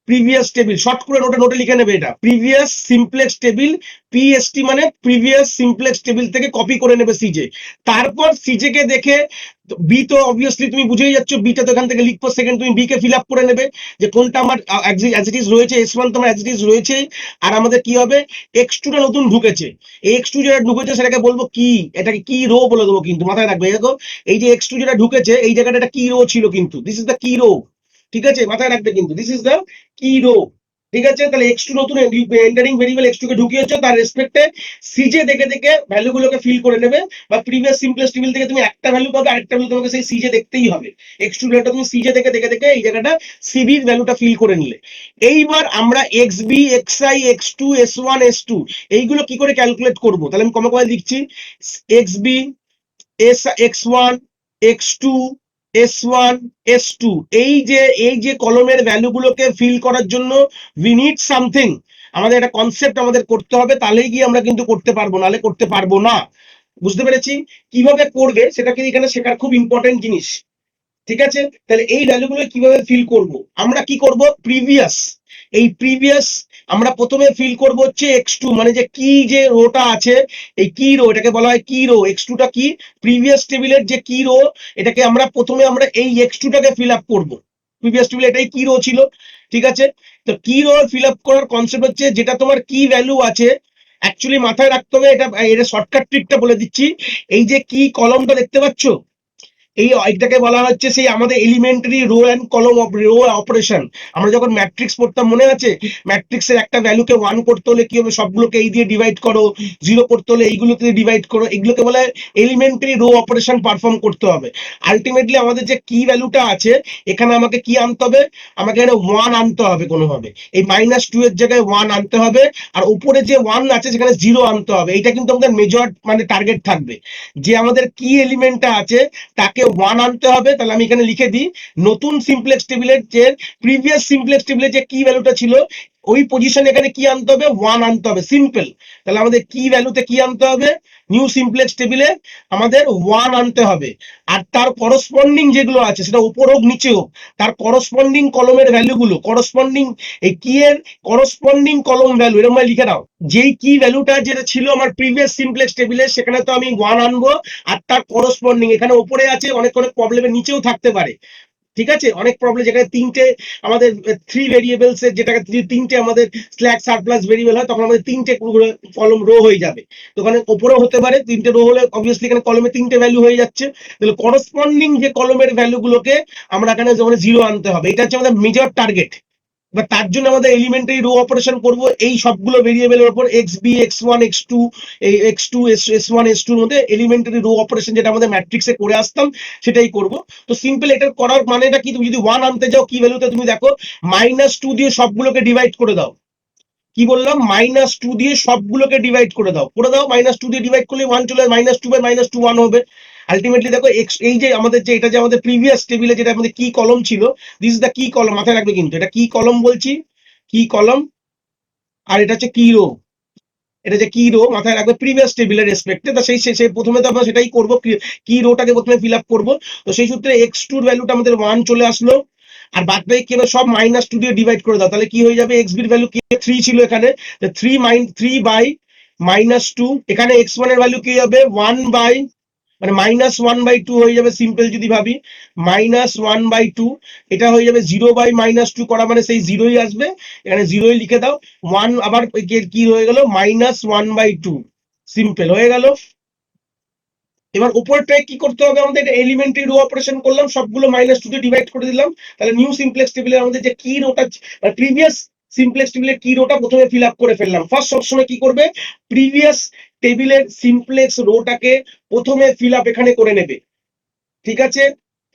previous table, short করে নোটে নোটে লিখে নেবে, এটা প্রিভিয়াস সিমপ্লেক্স টেবিল, পিএসটি মানে প্রিভিয়াস সিমপ্লেক্স টেবিল থেকে কপি করে নেবে সিজে। তারপর সিজে কে দেখে, বি তো অবভিয়াসলি তুমি বুঝেই যাচ্ছ, বিটা তো এখান থেকে লিখবো, সেকেন্ড তুমি বি কে ফিল আপ করে নেবে, যে কোনটা আমার অ্যাজ ইট ইজ রয়েছে, S1 তোমার অ্যাজ ইট ইজ রয়েছে। আর আমাদের কি হবে, x2 টা নতুন ঢুকেছে, এই x2 যেটা ঢুকেছে সেটাকে বলবো কি, এটাকে কি রো বলে দেবো, কিন্তু মাথায় রাখবে দেখো, এই যে x2 যেটা ঢুকেছে এই জায়গাটা একটা কি রো ছিল, কিন্তু দিস ইজ দ্য কি রো। ঠিক আছে, মাথায় রাখবে কিন্তু দিস ইজ দ্য কি রো। ঠিক আছে, তাহলে x2 নতুন এন্টারিং ভেরিয়েবল x2 কে ঢুকিয়েছো, তার রেসপেক্টে সিজে দেখে দেখে ভ্যালু গুলোকে ফিল করে নেবে। বা প্রিভিয়াস সিমপ্লেক্স টেবিল থেকে তুমি একটা ভ্যালু পাবে, আরেকটা ভ্যালু তোমাকে সেই সিজে দেখতেই হবে। x2 ভ্যালুটা তুমি সিজে দেখে দেখে দেখে এই জায়গাটা সিবির ভ্যালুটা ফিল করে নিলে। এইবার আমরা xb xi x2 S1 S2 এইগুলো কি করে ক্যালকুলেট করব, তাহলে আমি কমা করে লিখছি, xb x1 x2 S1 S2, এই যে কলমের ভ্যালুগুলোকে ফিল করার জন্য উই নিড সামথিং, আমাদের একটা কনসেপ্ট আমাদের করতে হবে, তাহলেই গিয়ে আমরা কিন্তু করতে পারবো, নাহলে করতে পারবো না। বুঝতে পেরেছি, কিভাবে করবে সেটাকে এখানে শেখার খুব ইম্পর্টেন্ট জিনিস। ঠিক আছে, তাহলে এই ভ্যালুগুলো কিভাবে ফিল করব, আমরা কি করব, প্রিভিয়াস, এই প্রিভিয়াস আমরা প্রথমে ফিল করব হচ্ছে x2, মানে যে কি যে রোটা আছে, এই কি রো, এটাকে বলা হয় কি রো, x2 টা কি, প্রিভিয়াস টেবিলের যে কি রো, এটাকে আমরা প্রথমে আমরা এই x2 টাকে ফিল আপ করব, প্রিভিয়াস টেবিলে এটাই কি রো ছিল। ঠিক আছে, তো কি রো ফিল আপ করার কনসেপ্ট হচ্ছে, যেটা তোমার কি ভ্যালু আছে, অ্যাকচুয়ালি মাথায় রাখতে হবে, এটা শর্টকাট ট্রিকটা বলে দিচ্ছি। এই যে কি কলমটা দেখতে পাচ্ছ, এইটাকে বলা হচ্ছে সেই আমাদের এলিমেন্টারি রো এন্ড কলম রো অপারেশন। আমরা যখন ম্যাট্রিক্স পড়তাম মনে আছে, ম্যাট্রিক্সের একটা ভ্যালুকে 1 করতে হলে কি হবে, সবগুলোকে এই দিয়ে ডিভাইড করো, 0 করতে হলে এইগুলোকে ডিভাইড করো, এগুলোকে বলে এলিমেন্টারি রো অপারেশন পারফর্ম করতে হবে। আলটিমেটলি আমাদের যে কি ভ্যালুটা আছে, এখানে আমাকে কি আনতে হবে, আমাকে এখানে 1 আনতে হবে কোনোভাবে, এই -2 এর জায়গায় 1 আনতে হবে, আর উপরে যে 1 আছে সেখানে 0 আনতে হবে। এটা কিন্তু আমাদের মেজর মানে টার্গেট থাকবে, যে আমাদের কি এলিমেন্টটা আছে তাকে 1 আনতে হবে। তাহলে আমি এখানে লিখে দিই, নতুন সিমপ্লেক্স টেবিলের যে প্রিভিয়াস সিমপ্লেক্স টেবিলের যে কি ভ্যালুটা ছিল ওই পজিশন এখানে কি আনতে হবে, 1 আনতে হবে, সিম্পল। তাহলে আমাদের কি ভ্যালুতে কি আনতে হবে, নিউ সিমপ্লেক্স টেবিলে আমাদের 1 আনতে হবে। আর তার করসপন্ডিং যেগুলো আছে সেটা উপর হোক নিচে হোক, তার করসপন্ডিং কলমের ভ্যালুগুলো, করসপন্ডিং এই কি এর করসপন্ডিং কলম ভ্যালু এরকম লিখে দাও। যেই কি ভ্যালুটা যেটা ছিল আমার প্রিভিয়াস সিমপ্লেক্স টেবিলে সেখানে তো আমি 1 আনবো, আর তার করসপন্ডিং এখানে উপরে আছে, অনেক অনেক প্রবলেমের নিচেও থাকতে পারে, ঠিক আছে, অনেক প্রবলেম যেখানে তিনটে আমাদের 3 ভেরিয়েবলস এর, যেটাকে তিনটে আমাদের স্ল্যাক সারপ্লাস ভেরিয়েবল হয়, তখন আমাদের তিনটে কলম রো হয়ে যাবে। তো ওখানে উপরেও হতে পারে, তিনটে রো হলে অবভিয়াসলি এখানে কলমে তিনটে ভ্যালু হয়ে যাচ্ছে। তাহলে করসপন্ডিং যে কলমের ভ্যালুগুলোকে আমরা এখানে যেমন 0 আনতে হবে, এটা হচ্ছে আমাদের মেজর টার্গেট। বা তার জন্য আমাদের এলিমেন্টারি রো অপারেশন করব এই সবগুলো ভেরিয়েবলের উপর, xb x1 x2 এই x2 s1 s2 এর মধ্যে এলিমেন্টারি রো অপারেশন যেটা আমাদের ম্যাট্রিক্সে করে আসতাম সেটাই করব। তো সিম্পল এটা করার মানেটা কি, তুমি যদি 1 আনতে যাও কি ভ্যালুতে, তুমি দেখো -2 দিয়ে সবগুলোকে ডিভাইড করে দাও। কি বললাম, -2 দিয়ে সবগুলোকে ডিভাইড করে দাও, -2 দিয়ে ডিভাইড করলে 1 চলে, -2 বাই -2 1 হবে। আলটিমেটলি দেখো এই যে আমাদের যে এটা যে আমাদের প্রিভিয়াস টেবিলে যেটা আমাদের কি কলম ছিল, দিস ইজ দ্য কি কলম, মাথায় রাখবে কিন্তু এটা কি কলম বলছি, কি কলম, আর এটা হচ্ছে কি রো, এটা যে কি রো মাথায় রাখবে প্রিভিয়াস টেবিলের রেসপেক্টে। তো সেই প্রথমে তো আমরা সেটাই করবো, কি রোটাকে প্রথমে ফিল আপ করবো। তো সেই সূত্রে x2 এর ভ্যালুটা আমাদের 1 চলে আসলো, আর বাদ বাকি কি সব -2 দিয়ে ডিভাইড করে দাও, তাহলে কি হয়ে যাবে, xb এর ভ্যালু কি 3 ছিল এখানে, 3 বাই -2, এখানে x1 এর ভ্যালু কি হবে 1 বাই মানে -1/2 হয়ে যাবে, সিম্পল যদি ভাবি -1/2, এটা হয়ে যাবে 0 বাই -2 করা মানে সেই 0ই আসবে, এখানে 0ই লিখে দাও, 1 আবার কি হয়ে গেল -1/2, সিম্পল হয়ে গেল। এবার উপরটায় কি করতে হবে আমাদের, এটা এলিমেন্টারি রো অপারেশন করলাম, সবগুলো -2 দিয়ে ডিভাইড করে দিলাম। তাহলে নিউ সিমপ্লেক্স টেবিলে আমাদের যে কি রোটা প্রিভিয়াস সিমপ্লেক্স টেবিলের কি রোটা প্রথমে ফিল আপ করে ফেললাম। ফার্স্ট সবসময় কি করবে, প্রিভিয়াস টেবিলের সিমপ্লেক্স রোটাকে প্রথমে ফিল আপ এখানে করে নেবে, ঠিক আছে।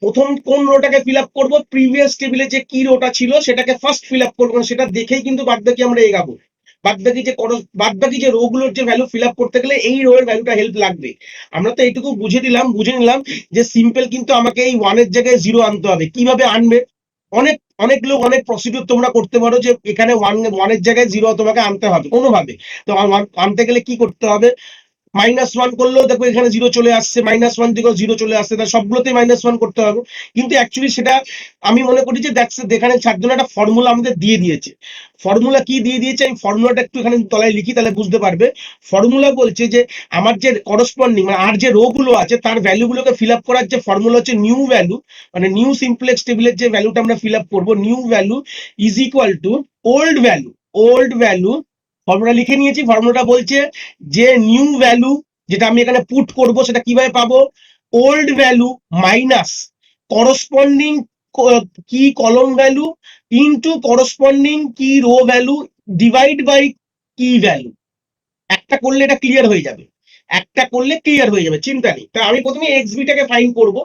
প্রথম কোন রোটাকে ফিল আপ করবো, প্রিভিয়াস টেবিলে যে কি রোটা ছিল সেটাকে ফার্স্ট ফিল আপ করবো, সেটা দেখেই কিন্তু বাদবাকি আমরা এগাবো। বাদবাকি যে রো গুলোর যে ভ্যালু ফিল আপ করতে গেলে এই রো এর ভ্যালুটা হেল্প লাগবে। আমরা তো এইটুকু বুঝে নিলাম যে সিম্পল কিন্তু আমাকে এই 1 এর জায়গায় 0 আনতে হবে। কিভাবে আনবে, অনেক অনেক লোক অনেক প্রসিডিউর তোমরা করতে পারো যে এখানে 1 এর জায়গায় 0 তোমাকে আনতে হবে কোনোভাবে। তো আনতে গেলে কি করতে হবে, -1 করলেও দেখো এখানে 0 চলে আসছে, -1 দিকেও 0 চলে আসছে, তার সবগুলোতেই -1 করতে হবে। কিন্তু অ্যাকচুয়ালি সেটা আমি মনে করি যে এখানে ছাড় জন্য একটা ফর্মুলা আমাদের দিয়ে দিয়েছে। ফর্মুলা কি দিয়ে দিয়েছে, আমি ফর্মুলাটা একটু এখানে তলায় লিখি তাহলে বুঝতে পারবে। ফর্মুলা বলছে যে আমার যে করসপন্ডিং মানে আর যে রো গুলো আছে তার ভ্যালুগুলোকে ফিল আপ করার যে ফর্মুলা হচ্ছে নিউ ভ্যালু, মানে নিউ সিমপ্লেক্স টেবিলের যে ভ্যালুটা আমরা ফিল আপ করবো, new value is equal to old value. Formula লিখে নিয়েছি, ফর্মুলাটা বলছে যে নিউ ভ্যালু যেটা আমি এখানে পুট করব সেটা কিভাবে পাবো, ওল্ড ভ্যালু মাইনাস করসপন্ডিং কি কলম value into corresponding key row value divide by কি ভ্যালু। একটা করলে এটা ক্লিয়ার হয়ে যাবে, চিন্তা নেই। তা আমি প্রথমে xb-টাকে ফাইন্ড করব।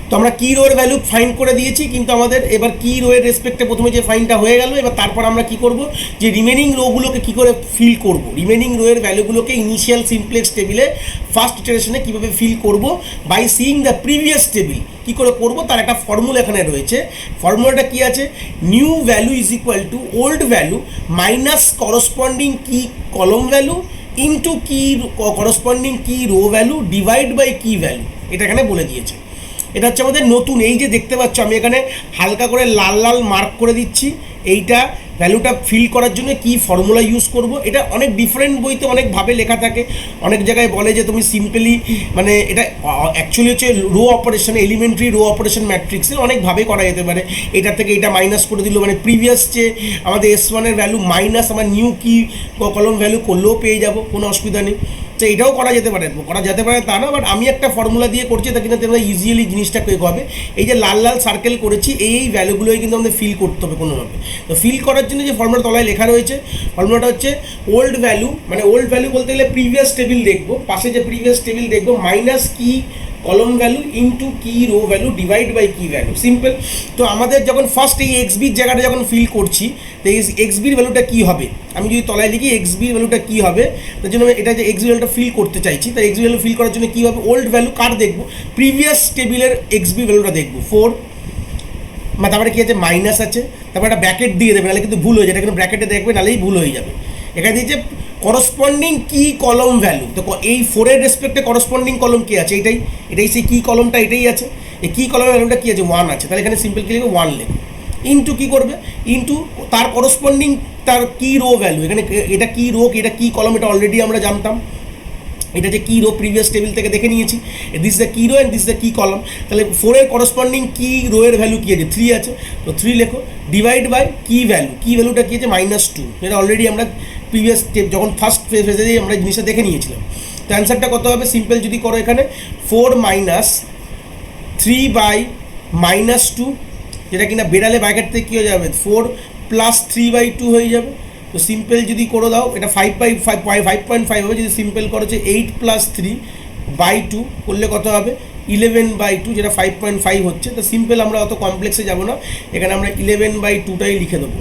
তো আমরা কি রো এর ভ্যালু ফাইন্ড করে দিয়েছি, কিন্তু আমাদের এবার কি রো এর রেসপেক্টে প্রথমে যে ফাইন্ডটা হয়ে গেল, এবার তারপর আমরা কি করব, যে রিমেনিং রো গুলোকে কি করে ফিল করব, রিমেনিং রো এর ভ্যালুগুলোকে ইনিশিয়াল সিমপ্লেক্স টেবিলে ফার্স্ট ইটারেশনে কিভাবে ফিল করব by seeing the previous table, কি করে করব তার একটা ফর্মুলা এখানে রয়েছে। ফর্মুলাটা কি আছে, new value is equal to old value minus corresponding কি কলম ভ্যালু ইনটু কি corresponding key row value divide by কি ভ্যালু, এটা এখানে বলে দিয়েছে। এটা হচ্ছে আমাদের নতুন, এই যে দেখতে পাচ্ছ আমি এখানে হালকা করে লাল লাল মার্ক করে দিচ্ছি, এইটা ভ্যালুটা ফিল করার জন্য কি ফর্মুলা ইউজ করব। এটা অনেক ডিফারেন্ট বইতে অনেকভাবে লেখা থাকে, অনেক জায়গায় বলে যে তুমি সিম্পলি মানে এটা অ্যাকচুয়ালি হচ্ছে row operation, elementary row operation ম্যাট্রিক্সে অনেকভাবে করা যেতে পারে। এটা থেকে এটা মাইনাস করে দিল, মানে প্রিভিয়াস যে আমাদের S1 এর ভ্যালু মাইনাস আমার নিউ কি কলম ভ্যালু করলেও পেয়ে যাব, কোনো অসুবিধা নেই। তো এটাও করা যেতে পারে তা না, বাট আমি একটা ফর্মুলা দিয়ে করছি তা কিন্তু তোমরা ইজিলি জিনিসটা পেয়ে হবে। এই যে লাল লাল সার্কেল করেছি এই ভ্যালুগুলোই কিন্তু আমাদের ফিল করতে হবে কোনোভাবে। তো ফিল করার জন্য যে ফর্মুলা তলায় লেখা রয়েছে, ফর্মুলাটা হচ্ছে ওল্ড ভ্যালু, মানে ওল্ড ভ্যালু বলতে গেলে প্রিভিয়াস টেবিল দেখবো, পাশে যে প্রিভিয়াস টেবিল দেখবো মাইনাস কি কলম ভ্যালু ইনটু কি রো ভ্যালু ডিভাইড বাই কি ভ্যালু, সিম্পল। তো আমাদের যখন ফার্স্ট এই এক্সবির জায়গাটা যখন ফিল করছি, তো এই এক্সবির ভ্যালুটা কি হবে, আমি যদি তলায় লিখি এক্সবির ভ্যালুটা কি হবে, তার জন্য এটা যে এক্সবি ভ্যালুটা ফিল করতে চাইছি, তাই এক্সবি ভ্যালু ফিল করার জন্য কি হবে, ওল্ড ভ্যালু কার দেখবো, প্রিভিয়াস টেবিলের এক্সবি ভ্যালুটা দেখবো 4, তারপরে কি আছে মাইনাস আছে, তারপরে একটা ব্র্যাকেট দিয়ে দেবে, নাহলে কিন্তু ভুল হয়ে যায়, এটা কিন্তু ব্র্যাকেটে দেখবে নাহলেই ভুল হয়ে যাবে। এখানে দিয়েছে করসপন্ডিং কি কলম ভ্যালু, তো এই 4-এর রেসপেক্টে করসপন্ডিং কলম কি আছে, এটাই সেই কি কলমটা এটাই আছে, এই কি কলমের ভ্যালুটা কি আছে 1 আছে, তাহলে এখানে সিম্পল কি লিখবে 1 লিখবে, ইন্টু কি করবে ইন্টু তার করসপন্ডিং তার কি রো ভ্যালু, এখানে এটা কি রো এটা কি কলম এটা অলরেডি আমরা জানতাম, এটা যে কি রো প্রিভিয়াস টেবিল থেকে দেখে নিয়েছি, দিস দ্য কি রো অ্যান্ড দিস দ্য কি কলম, তাহলে 4-এর করসপন্ডিং কি রো এর ভ্যালু কি আছে 3 আছে, তো 3 লেখো ডিভাইড বাই কি ভ্যালুটা কি আছে -2, যেটা অলরেডি আমরা প্রিভিয়াস স্টেপ যখন ফার্স্ট ফেজে আমরা জিনিসটা দেখে নিয়েছিলাম। তো অ্যান্সারটা কত হবে, সিম্পল যদি করো এখানে 4 - 3 বাই -2, যেটা কিনা বেড়ালে ব্র্যাকেট থেকে কী হয়ে যাবে 4 + 3/2 হয়ে যাবে। তো সিম্পল যদি করে দাও এটা 5.5 হবে, যদি সিম্পল করো যে 8 + 3/2 করলে কত হবে 11/2, যেটা 5.5 হচ্ছে। তো সিম্পল আমরা অত কমপ্লেক্সে যাব না, এখানে আমরা 11/2টাই লিখে দেবো,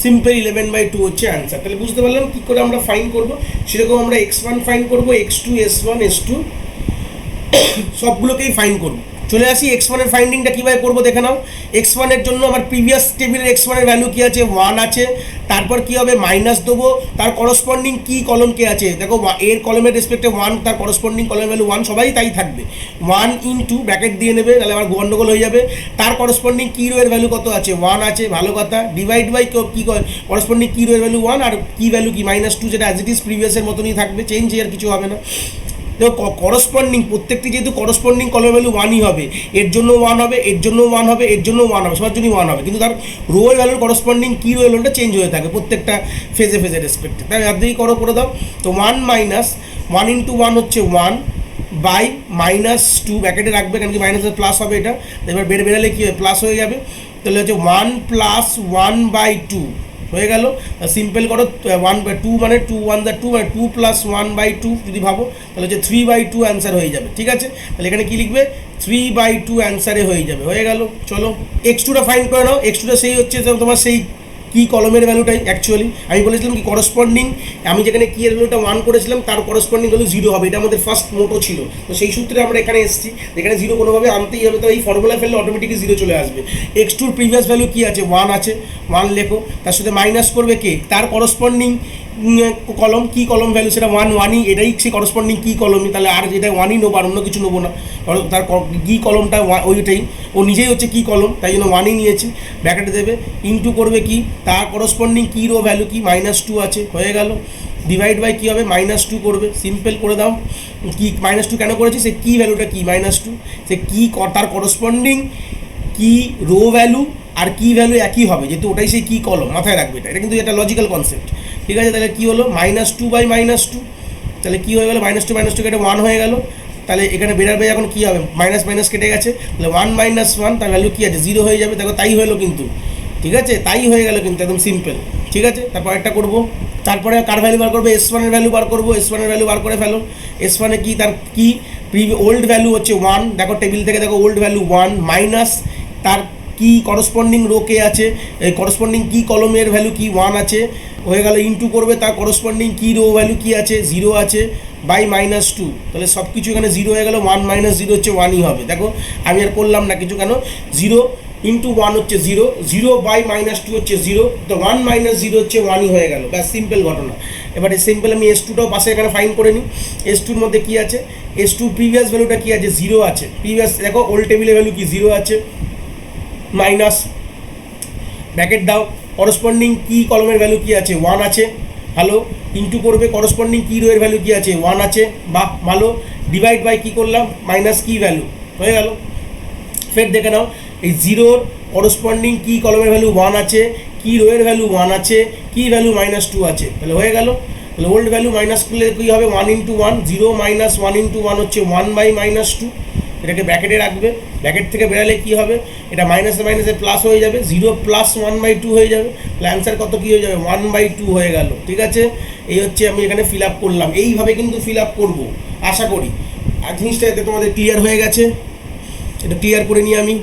সিম্পল 11/2 হচ্ছে অ্যান্সার। তাহলে বুঝতে পারলাম কী করে আমরা ফাইন করব, সেরকম আমরা x1 ফাইন করব, x2 s1 s2 সবগুলোকেই ফাইন করব। চলে আসি x1 এর ফাইন্ডিংটা কীভাবে করবো দেখে নাও। x1 এর জন্য আমার প্রিভিয়াস টেবিলের x1 এর ভ্যালু কী আছে 1 আছে, তারপর কী হবে মাইনাস দেবো, তার করসপন্ডিং কি কলম কে আছে দেখো, এর কলমের রেসপেক্টে 1, তার করসপন্ডিং কলমের ভ্যালু 1, সবাই তাই থাকবে, 1 ইন্টু ব্র্যাকেট দিয়ে নেবে, তাহলে আমার গন্ডগোল হয়ে যাবে। তার করসপন্ডিং কি রো এর ভ্যালু কত আছে 1 আছে, ভালো কথা, ডিভাইড বাই কি করসপন্ডিং কি রো এর ভ্যালু 1 আর কি ভ্যালু কি -2, যেটা অ্যাজ ইট ইজ প্রিভিয়াসের মতনই থাকবে, চেঞ্জ আর কিছু হবে না। তো করসপন্ডিং প্রত্যেকটি যেহেতু করসপন্ডিং কলমের ভ্যালু 1ই হবে, এর জন্য 1 হবে, এর জন্য 1 হবে, এর জন্য 1 হবে, সবার জন্যই 1 হবে, কিন্তু তার রো এর ভ্যালুর করসপন্ডিং কি রো এর ভ্যালুটা চেঞ্জ হয়ে থাকে প্রত্যেকটা ফেজে রেসপেক্টে। তাই আপনি করে দাও, তো 1 - 1 × 1 হচ্ছে 1 বাই -2 ব্র্যাকেটে রাখবে, কারণ কি মাইনাসের প্লাস হবে এটা, এবার বেড়ালে কী হবে প্লাস হয়ে যাবে, তাহলে হচ্ছে 1 + 1/2 হয়ে গেল। সিম্পল করো 1/2 মানে 2 1 2 মানে 2 + 1/2 যদি ভাবো তাহলে হচ্ছে 3/2 অ্যান্সার হয়ে যাবে, ঠিক আছে। তাহলে এখানে কি লিখবে 3/2 অ্যান্সারে হয়ে যাবে, হয়ে গেল। চলো x2টা ফাইন্ড করে নাও, x2টা সেই হচ্ছে তোমার সেই কি কলমের ভ্যালুটাই, অ্যাকচুয়ালি আমি বলেছিলাম কি করসপন্ডিং, আমি যেখানে কি এর ভ্যালুটা 1 করেছিলাম তার করসপন্ডিং ভ্যালু 0 হবে, এটা আমাদের ফার্স্ট মোটো ছিল, তো সেই সূত্রে আমরা এখানে এসেছি, এখানে 0 কোনোভাবে আনতেই হবে, তো এই ফর্মুলা ফেললে অটোমেটিকই 0 চলে আসবে। x2-র প্রিভিয়াস ভ্যালু কি আছে 1 আছে, 1 লেখো, তার সাথে মাইনাস করবে কে তার করসপন্ডিং কলম কি কলম ভ্যালু, সেটা 1ই, এটাই সেই করসপন্ডিং কি কলমই, তাহলে আর যেটা 1ই নেবো আর অন্য কিছু নেবো না, তার কি কলমটা ওইটাই, ও নিজেই হচ্ছে কি কলম, তাই জন্য 1ই নিয়েছি, ব্র্যাকেটে দেবে, ইন্টু করবে কি তার করসপন্ডিং কি রো ভ্যালু কি -2 আছে, হয়ে গেল, ডিভাইড বাই কী হবে -2 করবে, সিম্পল করে দাও, কি -2 কেন করেছি, সে কি ভ্যালুটা কি -2, সে কি তার করসপন্ডিং কি রো ভ্যালু আর কি ভ্যালু একই হবে, যেহেতু ওটাই সেই কি কলম, মাথায় রাখবে এটা কিন্তু এটা লজিক্যাল কনসেপ্ট, ঠিক আছে। তাহলে কী হলো -2/-2, তাহলে কী হয়ে গেলো -2 কেটে 1 হয়ে গেল, তাহলে এখানে বেরাবে এখন কী হবে মাইনাস কেটে গেছে, তাহলে 1 - 1 তার ভ্যালু কী আছে 0 হয়ে যাবে, দেখো তাই হলো কিন্তু, ঠিক আছে, তাই হয়ে গেল কিন্তু একদম সিম্পল, ঠিক আছে। তারপর একটা করবো, তারপরে কার ভ্যালু বার করবো s1 এর ভ্যালু বার করবো, s1 এর ভ্যালু বার করে ফেলো, s1 এ কি তার কি ওল্ড ভ্যালু হচ্ছে 1, দেখো টেবিল থেকে দেখো ওল্ড ভ্যালু 1 মাইনাস তার কি করসপন্ডিং রো কে আছে, এই করসপন্ডিং কি কলমের ভ্যালু কি 1 আছে, হয়ে গেল, ইন্টু করবে তার করসপন্ডিং কি রো ভ্যালু কি আছে 0 আছে বাই -2, তাহলে সব কিছু এখানে 0 হয়ে গেল, 1 - 0 হচ্ছে 1ই হবে, দেখো আমি আর করলাম না কিছু, কেন 0 × 1 হচ্ছে 0, 0 বাই -2 হচ্ছে 0, তো 1 - 0 হচ্ছে 1ই হয়ে গেল, ব্যাস সিম্পল ঘটনা। এবারে সিম্পল আমি s2টাও পাশে এখানে ফাইন করে নিই, s2-র মধ্যে কী আছে, s2 প্রিভিয়াস ভ্যালুটা কী আছে 0 আছে, প্রিভিয়াস দেখো ওল্ড টেবিলের ভ্যালু কি 0 আছে, মাইনাস ব্র্যাকেট দাও, করসপন্ডিং কি কলমের ভ্যালু কি আছে 1 আছে, ভালো, ইন্টু করবে করসপন্ডিং কি রো এর ভ্যালু কি আছে 1 আছে, বাহ ভালো, ডিভাইড বাই কী করলাম মাইনাস কি ভ্যালু, হয়ে গেল। ফের দেখে নাও এই 0-র করসপন্ডিং কি কলমের ভ্যালু 1 আছে, কি রো এর ভ্যালু 1 আছে, কি ভ্যালু -2 আছে, তাহলে হয়ে গেল, তাহলে ওল্ড ভ্যালু মাইনাস করলে কী হবে 1 × 1, 0 - 1 × 1 হচ্ছে 1/-2, এটাকে ব্র্যাকেটে রাখবে, ব্র্যাকেট থেকে বেরালে কী হবে, এটা মাইনাসে প্লাস হয়ে যাবে, 0 + 1/2 হয়ে যাবে, তাহলে অ্যান্সার কত কী হয়ে যাবে 1/2 হয়ে গেল, ঠিক আছে। এই হচ্ছে আমি এখানে ফিল আপ করলাম, এইভাবে কিন্তু ফিল আপ করবো, আশা করি আর জিনিসটা এতে তোমাদের ক্লিয়ার হয়ে গেছে, এটা ক্লিয়ার করে নিই আমি,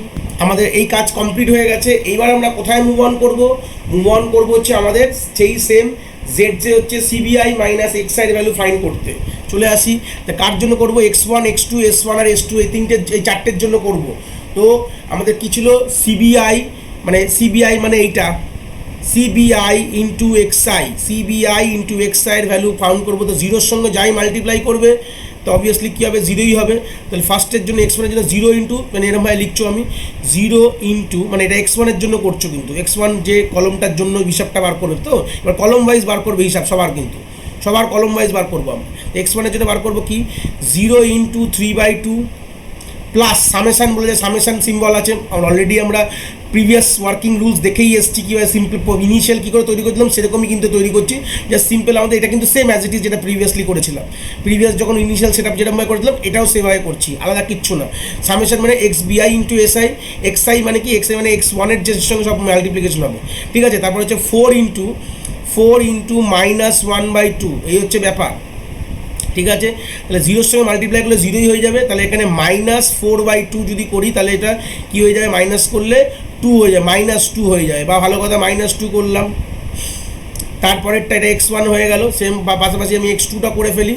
আমাদের এই কাজ কমপ্লিট হয়ে গেছে। এইবার আমরা কোথায় মুভ অন করবো হচ্ছে আমাদের সেই সেম জেড জে হচ্ছে সিবিআই মাইনাস এক্স আই এর ভ্যালু ফাইন্ড করতে। চলে আসি, তা কার জন্য করব? x1 x2 s1 আর s2 এই চারটের জন্য করব। তো আমাদের কি ছিল? সিবিআই মানে এইটা CBI into XI, CBI into XI এর ভ্যালু ফাউন্ড করবো। তো জিরোর সঙ্গে যাই মাল্টিপ্লাই করবে তো অবভিয়াসলি কী হবে? জিরোই হবে। তাহলে ফার্স্টের জন্য এক্স ওয়ানের জন্য জিরো ইন্টু, মানে এরকমভাবে লিখছো আমি জিরো ইন্টু, মানে এটা এক্স ওয়ানের জন্য করছো, কিন্তু এক্স ওয়ান যে কলমটার জন্য হিসাবটা বার করবে, তো এবার কলম ওয়াইজ বার করবে হিসাব সবার, কিন্তু সবার কলম ওয়াইজ বার করবো আমরা। এক্স ওয়ানের জন্য বার করবো কি? জিরো ইন্টু 3/2 প্লাস সামেশান, বলে যে সামেশান সিম্বল আছে, অলরেডি আমরা প্রিভিয়াস ওয়ার্কিং রুলস দেখেই এসেছি কীভাবে সিম্পল ইনিশিয়াল কী করে তৈরি করছিলাম, সেরকমই কিন্তু তৈরি করছি। জাস্ট সিম্পল আমাদের এটা কিন্তু সেম অ্যাজ ইট ইজ যেটা প্রিভিয়াসলি করেছিলাম, প্রিভিয়াস যখন ইনিশিয়াল সেট আপ যেরকমভাবে করেছিলাম এটাও সেভাবে করছি, আলাদা কিচ্ছু না। সামেশান মানে এক্স বিআই ইন্টু এসআই, এক্সআই মানে কি? এক্সআই মানে এক্স ওয়ানের যে সঙ্গে সব মাল্টিপ্লিকেশন হবে, ঠিক আছে। তারপর হচ্ছে 4 ইন্টু -1/2, এই হচ্ছে ব্যাপার, ঠিক আছে। তাহলে জিরোর সঙ্গে মাল্টিপ্লাই করলে জিরোই হয়ে যাবে। তাহলে এখানে -4/2 যদি করি তাহলে এটা কি হয়ে যাবে? মাইনাস করলে 2 হয়ে যায়, -2 হয়ে যায়, বা ভালো কথা -2 করলাম। তারপরেরটা এটা x1 হয়ে গেল সেম, বা পাশাপাশি আমি x2টা করে ফেলি।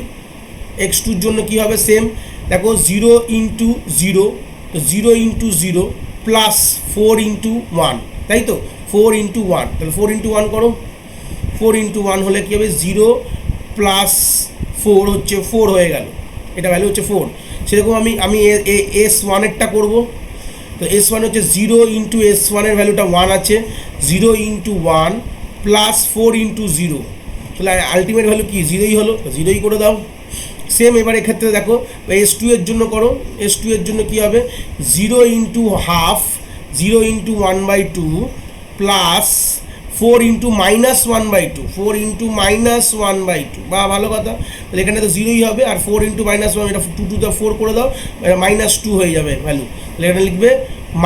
x2-র জন্য কি হবে? সেম, দেখো 0 ইন্টু 0, তো 0 ইন্টু 0 প্লাস 4 ইন্টু 1, তাই তো 4 ইন্টু 1, তাহলে 4 ইন্টু 1 করো। 4 ইন্টু 1 হলে কী হবে? 0 প্লাস 4 হচ্ছে 4 হয়ে গেল, এটা ভ্যালু হচ্ছে 4। সেরকম আমি S1-এরটা করবো। তো S1 হচ্ছে 0 ইন্টু S1-এর ভ্যালুটা 1 আছে, 0 ইন্টু 1 প্লাস 4 ইন্টু 0, তাহলে আলটিমেট ভ্যালু কি? 0ই হলো, তো 0ই করে দাও। সেম এবার এক্ষেত্রে দেখো S2-এর জন্য করো। S2-এর জন্য কী হবে? 0 into half, 0 into 1/2 plus 4 into -1/2, 4 into -1/2, বা ভালো কথা, তাহলে এখানে তো 0ই হবে, আর 4 ইন্টু -1, এটা 2 টু দ্য 4 করে দাও, -2 হয়ে যাবে ভ্যালু। তাহলে এখানে লিখবে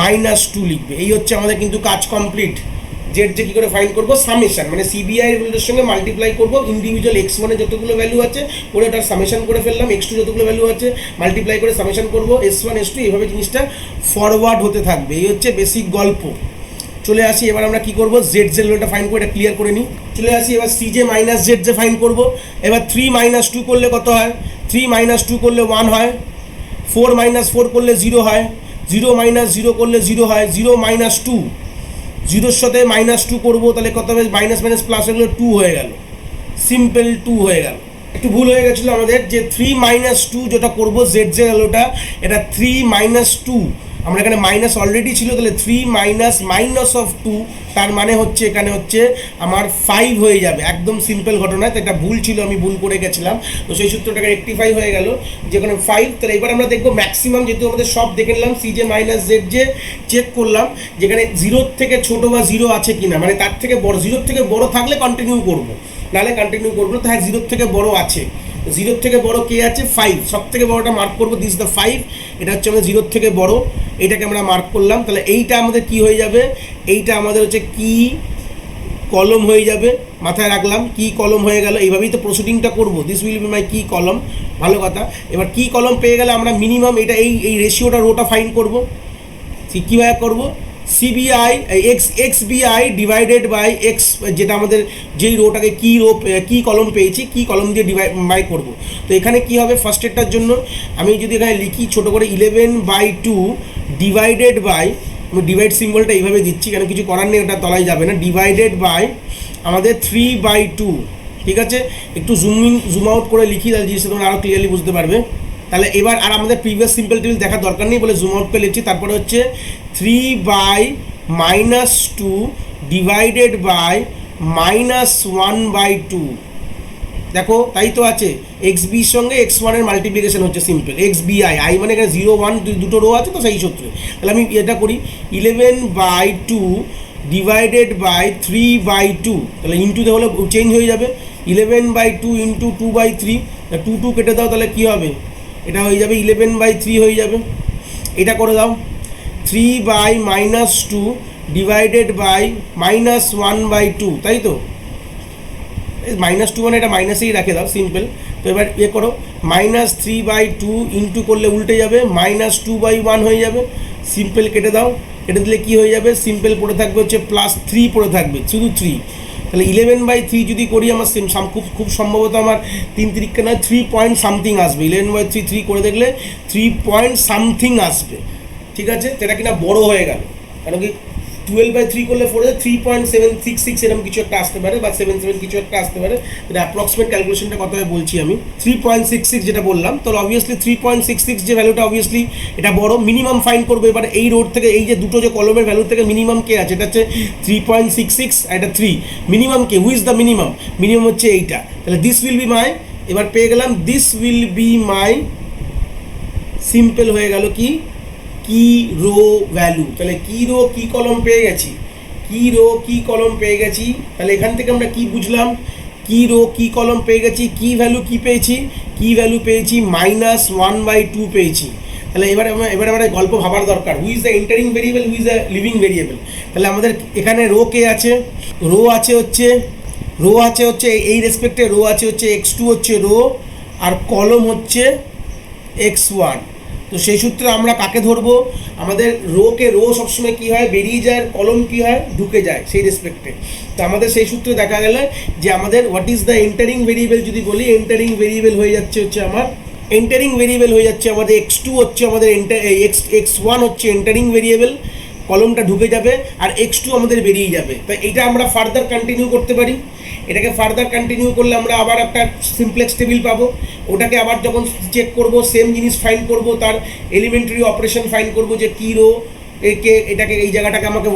-2 লিখবে। এই হচ্ছে আমাদের কিন্তু কাজ কমপ্লিট। জেড যে কী করে ফাইন্ড করবো? সামেশন, মানে সিবিআই ভ্যালুর সঙ্গে মাল্টিপ্লাই করবো ইন্ডিভিজুয়াল x1-এ যতগুলো ভ্যালু আছে ওরা ওটার সামেশন করে ফেললাম, x2 যতগুলো ভ্যালু আছে মাল্টিপ্লাই করে সামেশন করবো, S1 S2, এইভাবে জিনিসটা ফরওয়ার্ড হতে থাকবে। এই হচ্ছে বেসিক গল্প। চলে আসি এবার আমরা কি করব? জেড জে ভ্যালুটা ফাইন্ড করে এটা ক্লিয়ার করে নিই। চলে আসি এবার সিজে মাইনাস জেড জে ফাইন্ড করবো। এবার 3 - 2 করলে কত হয়? 3 - 2 করলে 1 হয়, 4 - 4 করলে 0 হয়, 0 - 0 করলে 0 হয়, 0 - 2, 0-র সাথে -2 করবো, তাহলে কত হবে? মাইনাস মাইনাস প্লাস হয়ে গেলো, 2 হয়ে গেল, সিম্পল 2 হয়ে গেল। একটু ভুল হয়ে গেছিলো আমাদের, যে 3 - 2 যেটা করবো জেড জে ভ্যালুটা, এটা 3 - 2, আমরা এখানে মাইনাস অলরেডি ছিল, তাহলে 3 -2, তার মানে হচ্ছে এখানে হচ্ছে আমার 5 হয়ে যাবে। একদম সিম্পল ঘটনা, তো এটা ভুল ছিল, আমি ভুল করে গেছিলাম, তো সেই সূত্রটাকে রেক্টিফাই হয়ে গেল, যেখানে 5। তাহলে এবার আমরা দেখবো ম্যাক্সিমাম, যেহেতু আমাদের সব দেখে নিলাম সিজে মাইনাস জেড জে চেক করলাম, যেখানে 0-র থেকে ছোটো বা 0 আছে কিনা, মানে তার থেকে বড়, 0-র থেকে বড় থাকলে কন্টিনিউ করবো, নাহলে কন্টিনিউ করবো না। তাহলে 0-র থেকে বড় আছে, 0-র থেকে বড় কে আছে? 5, সব থেকে বড়টা মার্ক করবো, দিস দ্য 5, এটা হচ্ছে আমাদের 0-র থেকে বড়, এইটাকে আমরা মার্ক করলাম। তাহলে এইটা আমাদের কি হয়ে যাবে? এইটা আমাদের হচ্ছে কি কলম হয়ে যাবে, মাথায় রাখলাম, কি কলম হয়ে গেল। এইভাবেই তো প্রসিডিংটা করবো, দিস উইল বি মাই কি কলম, ভালো কথা। এবার কি কলম পেয়ে গেলে আমরা মিনিমাম এটা এই রেশিওটা, রোটা ফাইন্ড করবো। কীভাবে করবো? সিবিআই এক্স বিআই ডিভাইডেড বাই এক্স, যেটা আমাদের যেই রোটাকে কি কলম পেয়েছি, কি কলম দিয়ে ডিভাইড করবো। তো এখানে কি হবে? ফার্স্টেরটার জন্য আমি যদি এখানে লিখি ছোটো করে 11/2 ডিভাইডেড বাই, আমি ডিভাইড সিম্বলটা এইভাবে দিচ্ছি, কেন কিছু করার নেই, ওটা তলায় যাবে না, ডিভাইডেড বাই আমাদের 3/2, ঠিক আছে। একটু জুম আউট করে লিখি, তাহলে জিনিসটা তোমরা আরও ক্লিয়ারলি বুঝতে পারবে। তাহলে এবার আর আমাদের প্রিভিয়াস সিম্পল টেবিল দেখার দরকার নেই বলে জুম আউট করে লিখছি। তারপরে হচ্ছে 3/-2 ডিভাইডেড বাই -1/2, দেখো তাই তো আছে, এক্স বির সঙ্গে x1-এর মাল্টিপ্লিকেশন হচ্ছে সিম্পল, এক্স বিআই, আই মানে এখানে 0 1 দুটো রো আছে, তো সেই সূত্রে। তাহলে আমি এটা করি 11/2 ডিভাইডেড বাই 3/2, তাহলে ইন্টুতে হলে চেঞ্জ হয়ে যাবে, 11/2 ইন্টু 2/3, 2 কেটে দাও, তাহলে কী হবে? এটা হয়ে যাবে 11/3 হয়ে যাবে। এটা করে দাও 3/-2 ডিভাইডেড বাই -1/2, তাই তো, -2 মানে এটা মাইনাসেই রাখে দাও, সিম্পল। তো এবার করো -3/2 ইন্টু করলে উল্টে যাবে, -2/1 হয়ে যাবে, সিম্পল কেটে দাও, কেটে দিলে কি হয়ে যাবে? সিম্পল পড়ে থাকবে হচ্ছে +3 পড়ে থাকবে, শুধু 3, তাহলে 11/3 যদি করি আমার খুব সম্ভবত আমার 3 তিরিকা না 3 পয়েন্ট সামথিং আসবে। 11/3 3 করে দেখলে 3 পয়েন্ট সামথিং আসবে, ঠিক আছে। সেটা কিনা বড় হয়ে গেল, কারণ কি 12/3 করলে 3.766 এরকম কিছু একটা আসতে পারে, বা 77 কিছু একটা আসতে পারে। এটা অ্যাপ্রক্সিমেট ক্যালকুলেশনটা কথা বলছি আমি, 3.66 যেটা বললাম। তাহলে অবভিয়াসলি 3.66 যে ভ্যালুটা, অবভিয়াসলি এটা বড়। মিনিমাম ফাইন্ড করবো এবার এই রোড থেকে, এই যে দুটো যে কলমের ভ্যালু থেকে মিনিমাম কে আছে, এটা হচ্ছে 3.66 আর এটা 3। Minimum K, who is the minimum? Minimum হচ্ছে এইটা। তাহলে দিস উইল বি মাই, এবার পেয়ে গেলাম this will be my, simple হয়ে গেল কি কি রো ভ্যালু। তাহলে কি রো কি কলম পেয়ে গেছি, কি রো কি কলম পেয়ে গেছি। তাহলে এখান থেকে আমরা কি বুঝলাম, কি রো কি কলম পেয়ে গেছি, কি ভ্যালু কি পেয়েছি, কি ভ্যালু পেয়েছি -1/2 পেয়েছি। তাহলে এবার আমাদের গল্প ভাবার দরকার, who is the entering variable, who is the living variable. তাহলে আমাদের এখানে রো কে আছে, রো আছে হচ্ছে এই রেসপেক্টে রো আছে হচ্ছে x2 হচ্ছে রো, আর কলম হচ্ছে x1। তো সেই সূত্রে আমরা কাকে ধরবো, আমাদের রো সবসময় কী হয়, বেরিয়ে যায়, কলম কী হয়, ঢুকে যায় সেই রেসপেক্টে। তো আমাদের সেই সূত্রে দেখা গেল যে আমাদের what is the entering variable, যদি বলি এন্টারিং ভেরিয়েবল হয়ে যাচ্ছে হচ্ছে আমার, এন্টারিং ভেরিয়েবল হয়ে যাচ্ছে আমাদের x2 হচ্ছে আমাদের x1 হচ্ছে এন্টারিং ভেরিয়েবল, কলমটা ঢুকে যাবে, আর x2 আমাদের বেরিয়ে যাবে। তাই এটা আমরা ফার্দার কন্টিনিউ করতে পারি। এটাকে ফার্দার কন্টিনিউ করলে আমরা আবার একটা সিমপ্লেক্স টেবিল পাবো, ওটাকে আবার যখন চেক করব সেম জিনিস ফাইন্ড করব, তার এলিমেন্টারি অপারেশন ফাইন্ড করব যে কী রো একে, এটাকে এই জায়গাটাকে আমাকে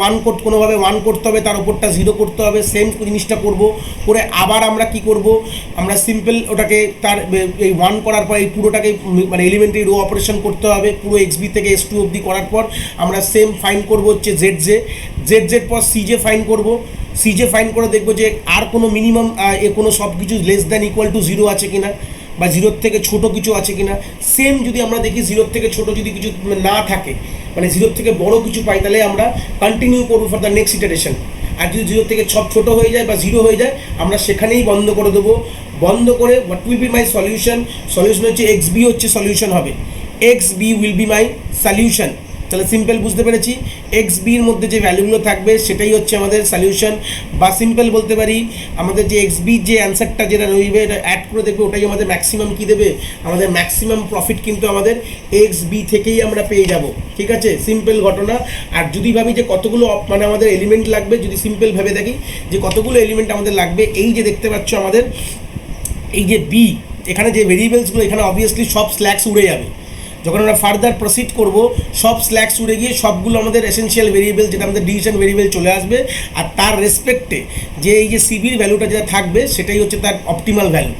কোনোভাবে 1 করতে হবে, তার ওপরটা 0 করতে হবে, সেম জিনিসটা করব। করে আবার আমরা কি করব, আমরা সিম্পল ওটাকে তার এই 1 করার পর এই পুরোটাকে মানে এলিমেন্টারি রো অপারেশন করতে হবে, পুরো xb থেকে s2 অবধি করার পর আমরা সেম ফাইন্ড করব হচ্ছে zj পর cj ফাইন্ড করব। সিজে ফাইন্ড করে দেখবো যে আর কোনো মিনিমাম কোনো সব কিছু লেস দ্যান ইকুয়াল টু 0 আছে কিনা, বা 0-র থেকে ছোট কিছু আছে কিনা। সেম যদি আমরা দেখি 0-র থেকে ছোট যদি কিছু না থাকে, মানে 0-র থেকে বড় কিছু পাই, তাহলে আমরা কন্টিনিউ করবো ফর দ্য নেক্সট ইটারেশন। আর যদি 0-র থেকে সব ছোট হয়ে যায় বা 0 হয়ে যায়, আমরা সেখানেই বন্ধ করে দেবো। বন্ধ করে what will be my solution হচ্ছে xb হচ্ছে সলিউশন হবে, xb will be my solution. তাহলে সিম্পল বুঝতে পেরেছি, xb-র মধ্যে যে ভ্যালুগুলো থাকবে সেটাই হচ্ছে আমাদের সলিউশন। বা সিম্পল বলতে পারি আমাদের যে xb-র যে অ্যান্সারটা যেটা রইবে, এটা অ্যাড করে দেখবে, ওটাই আমাদের ম্যাক্সিমাম কী দেবে, আমাদের ম্যাক্সিমাম প্রফিট কিন্তু আমাদের xb থেকেই আমরা পেয়ে যাব, ঠিক আছে। সিম্পল ঘটনা। আর যদি ভাবি যে কতগুলো মানে আমাদের এলিমেন্ট লাগবে, যদি সিম্পল ভেবে দেখি যে কতগুলো এলিমেন্ট আমাদের লাগবে, এই যে দেখতে পাচ্ছ আমাদের এই যে বি, এখানে যে ভেরিয়েবলসগুলো, এখানে অবভিয়াসলি সব স্ল্যাক্স উড়ে যাবে। যখন আমরা ফার্দার প্রসিড করব, সব স্ল্যাক্স উড়ে গিয়ে সবগুলো আমাদের এসেনশিয়াল ভেরিয়েবল, যেটা আমাদের ডিসিশন ভেরিয়েবল চলে আসবে। আর তার রেসপেক্টে যে এই যে সিবির ভ্যালুটা যেটা থাকবে সেটাই হচ্ছে তার অপটিমাল ভ্যালু,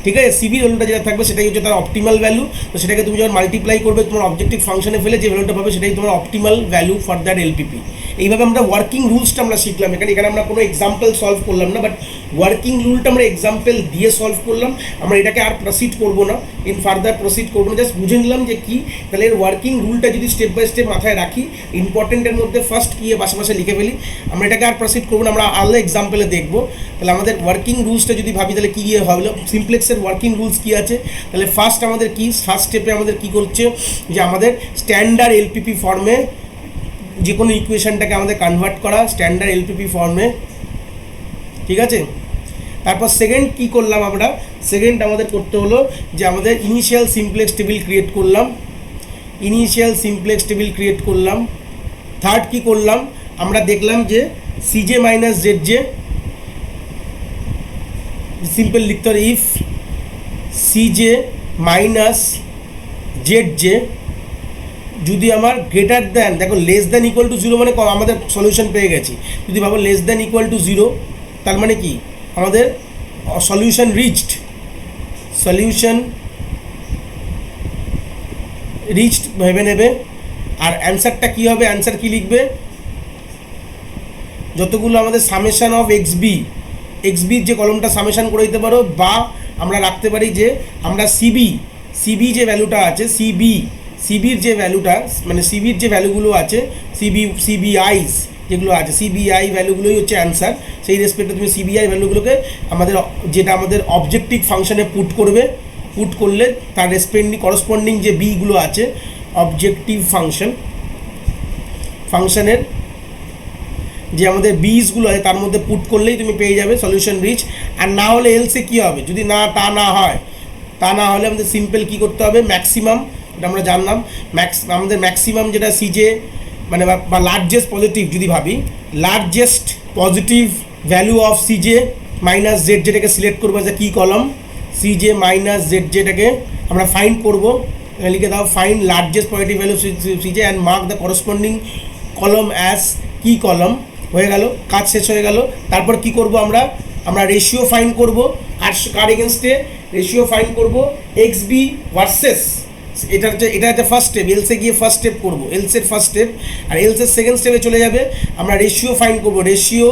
ঠিক আছে। সিবির ভ্যালুটা যেটা থাকবে সেটাই হচ্ছে তার অপটিমাল ভ্যালু। তো সেটাকে তুমি যখন মাল্টিপ্লাই করবে তোমার অবজেক্টিভ ফাংশনে ফেলে যে ভ্যালুটা পাবে সেটাই তোমার optimal value for that LPP. এইভাবে আমরা ওয়ার্কিং রুলসটা আমরা শিখলাম। এখানে আমরা কোনো এক্সাম্পল সলভ করলাম না, বাট ওয়ার্কিং রুলটা আমরা এক্সাম্পল দিয়ে সলভ করলাম। আমরা এটাকে আর প্রসিড করবো না, ইন ফার্দার প্রসিড করবো না, জাস্ট বুঝে নিলাম যে কী। তাহলে এর ওয়ার্কিং রুলটা যদি স্টেপ বাই স্টেপ মাথায় রাখি, ইম্পর্টেন্টের মধ্যে ফার্স্ট কী পাশাপাশি লিখে ফেলি, আমরা এটাকে আর প্রসিড করবো না, আমরা আলাদা এক্সাম্পলে দেখবো। তাহলে আমাদের ওয়ার্কিং রুলসটা যদি ভাবি তাহলে কী হবে, সিমপ্লেক্সের ওয়ার্কিং রুলস কী আছে। তাহলে ফার্স্ট আমাদের কি, ফার্স্ট স্টেপে আমাদের কী করছে যে আমাদের স্ট্যান্ডার্ড এলপিপি ফর্মে যে কোনো ইকুয়েশনটাকে আমাদের কনভার্ট করা স্ট্যান্ডার্ড এলপিপি ফর্মে, ঠিক আছে। তারপর সেকেন্ড কী করলাম আমরা, সেকেন্ড আমাদের করতে হলো যে আমাদের ইনিশিয়াল সিমপ্লেক্স টেবিল ক্রিয়েট করলাম, থার্ড কী করলাম, আমরা দেখলাম যে সিজে মাইনাস জেড, সিম্পল লিখতে হবে ইফ সিজে মাইনাস জেড যদি আমার গ্রেটার দ্যান, দেখো লেস দ্যান ইকুয়াল টু 0 মানে আমাদের সলিউশন পেয়ে গেছি। যদি ভাবো লেস দ্যান ইকুয়াল টু 0 তার মানে কি আমাদের সলিউশন রিচড ভেবে নেবে। আর অ্যান্সারটা কী হবে, অ্যান্সার কী লিখবে, যতগুলো আমাদের সামেশান অফ এক্সবির যে কলমটা সামেশান করে দিতে পারো, বা আমরা রাখতে পারি যে আমরা সিবি যে ভ্যালুটা আছে, সিবির যে ভ্যালুটা মানে সিবির যে ভ্যালুগুলো আছে, সিবিআইস যেগুলো আছে, সিবিআই ভ্যালুগুলোই হচ্ছে অ্যান্সার। সেই রেসপেক্টে তুমি সিবিআই ভ্যালুগুলোকে যেটা আমাদের অবজেক্টিভ ফাংশনে পুট করলে তার করসপন্ডিং যে বিগুলো আছে অবজেক্টিভ ফাংশনের যে আমাদের বিজগুলো আছে তার মধ্যে পুট করলেই তুমি পেয়ে যাবে সলিউশন রিচ। আর না হলে এলসে কী হবে, যদি না না হয়, তা না হলে আমাদের সিম্পল কী করতে হবে, ম্যাক্সিমাম, এটা আমরা জানলাম আমাদের ম্যাক্সিমাম যেটা সিজে মানে বা লার্জেস্ট পজিটিভ যদি ভাবি, লার্জেস্ট পজিটিভ ভ্যালু অফ সিজে মাইনাস জেড যেটাকে সিলেক্ট করবো যে কি কলম, সিজে মাইনাস জেড যেটাকে আমরা ফাইন্ড করবো, লিখে দাও ফাইন্ড লার্জেস্ট পজিটিভ ভ্যালু সিজে অ্যান্ড মার্ক দ্য করসপন্ডিং কলম অ্যাজ কি কলম। হয়ে গেল, কাজ শেষ হয়ে গেল। তারপর কি করব আমরা রেশিও ফাইন্ড করব, কার এগেনস্টে রেশিও ফাইন্ড করব, এক্স বি ভার্সেস, এটা হচ্ছে ফার্স্ট স্টেপ, এলসে গিয়ে ফার্স্ট স্টেপ করবো, এলসের ফার্স্ট স্টেপ। আর এলসের সেকেন্ড স্টেপে চলে যাবে, আমরা রেশিও ফাইন্ড করব, রেশিও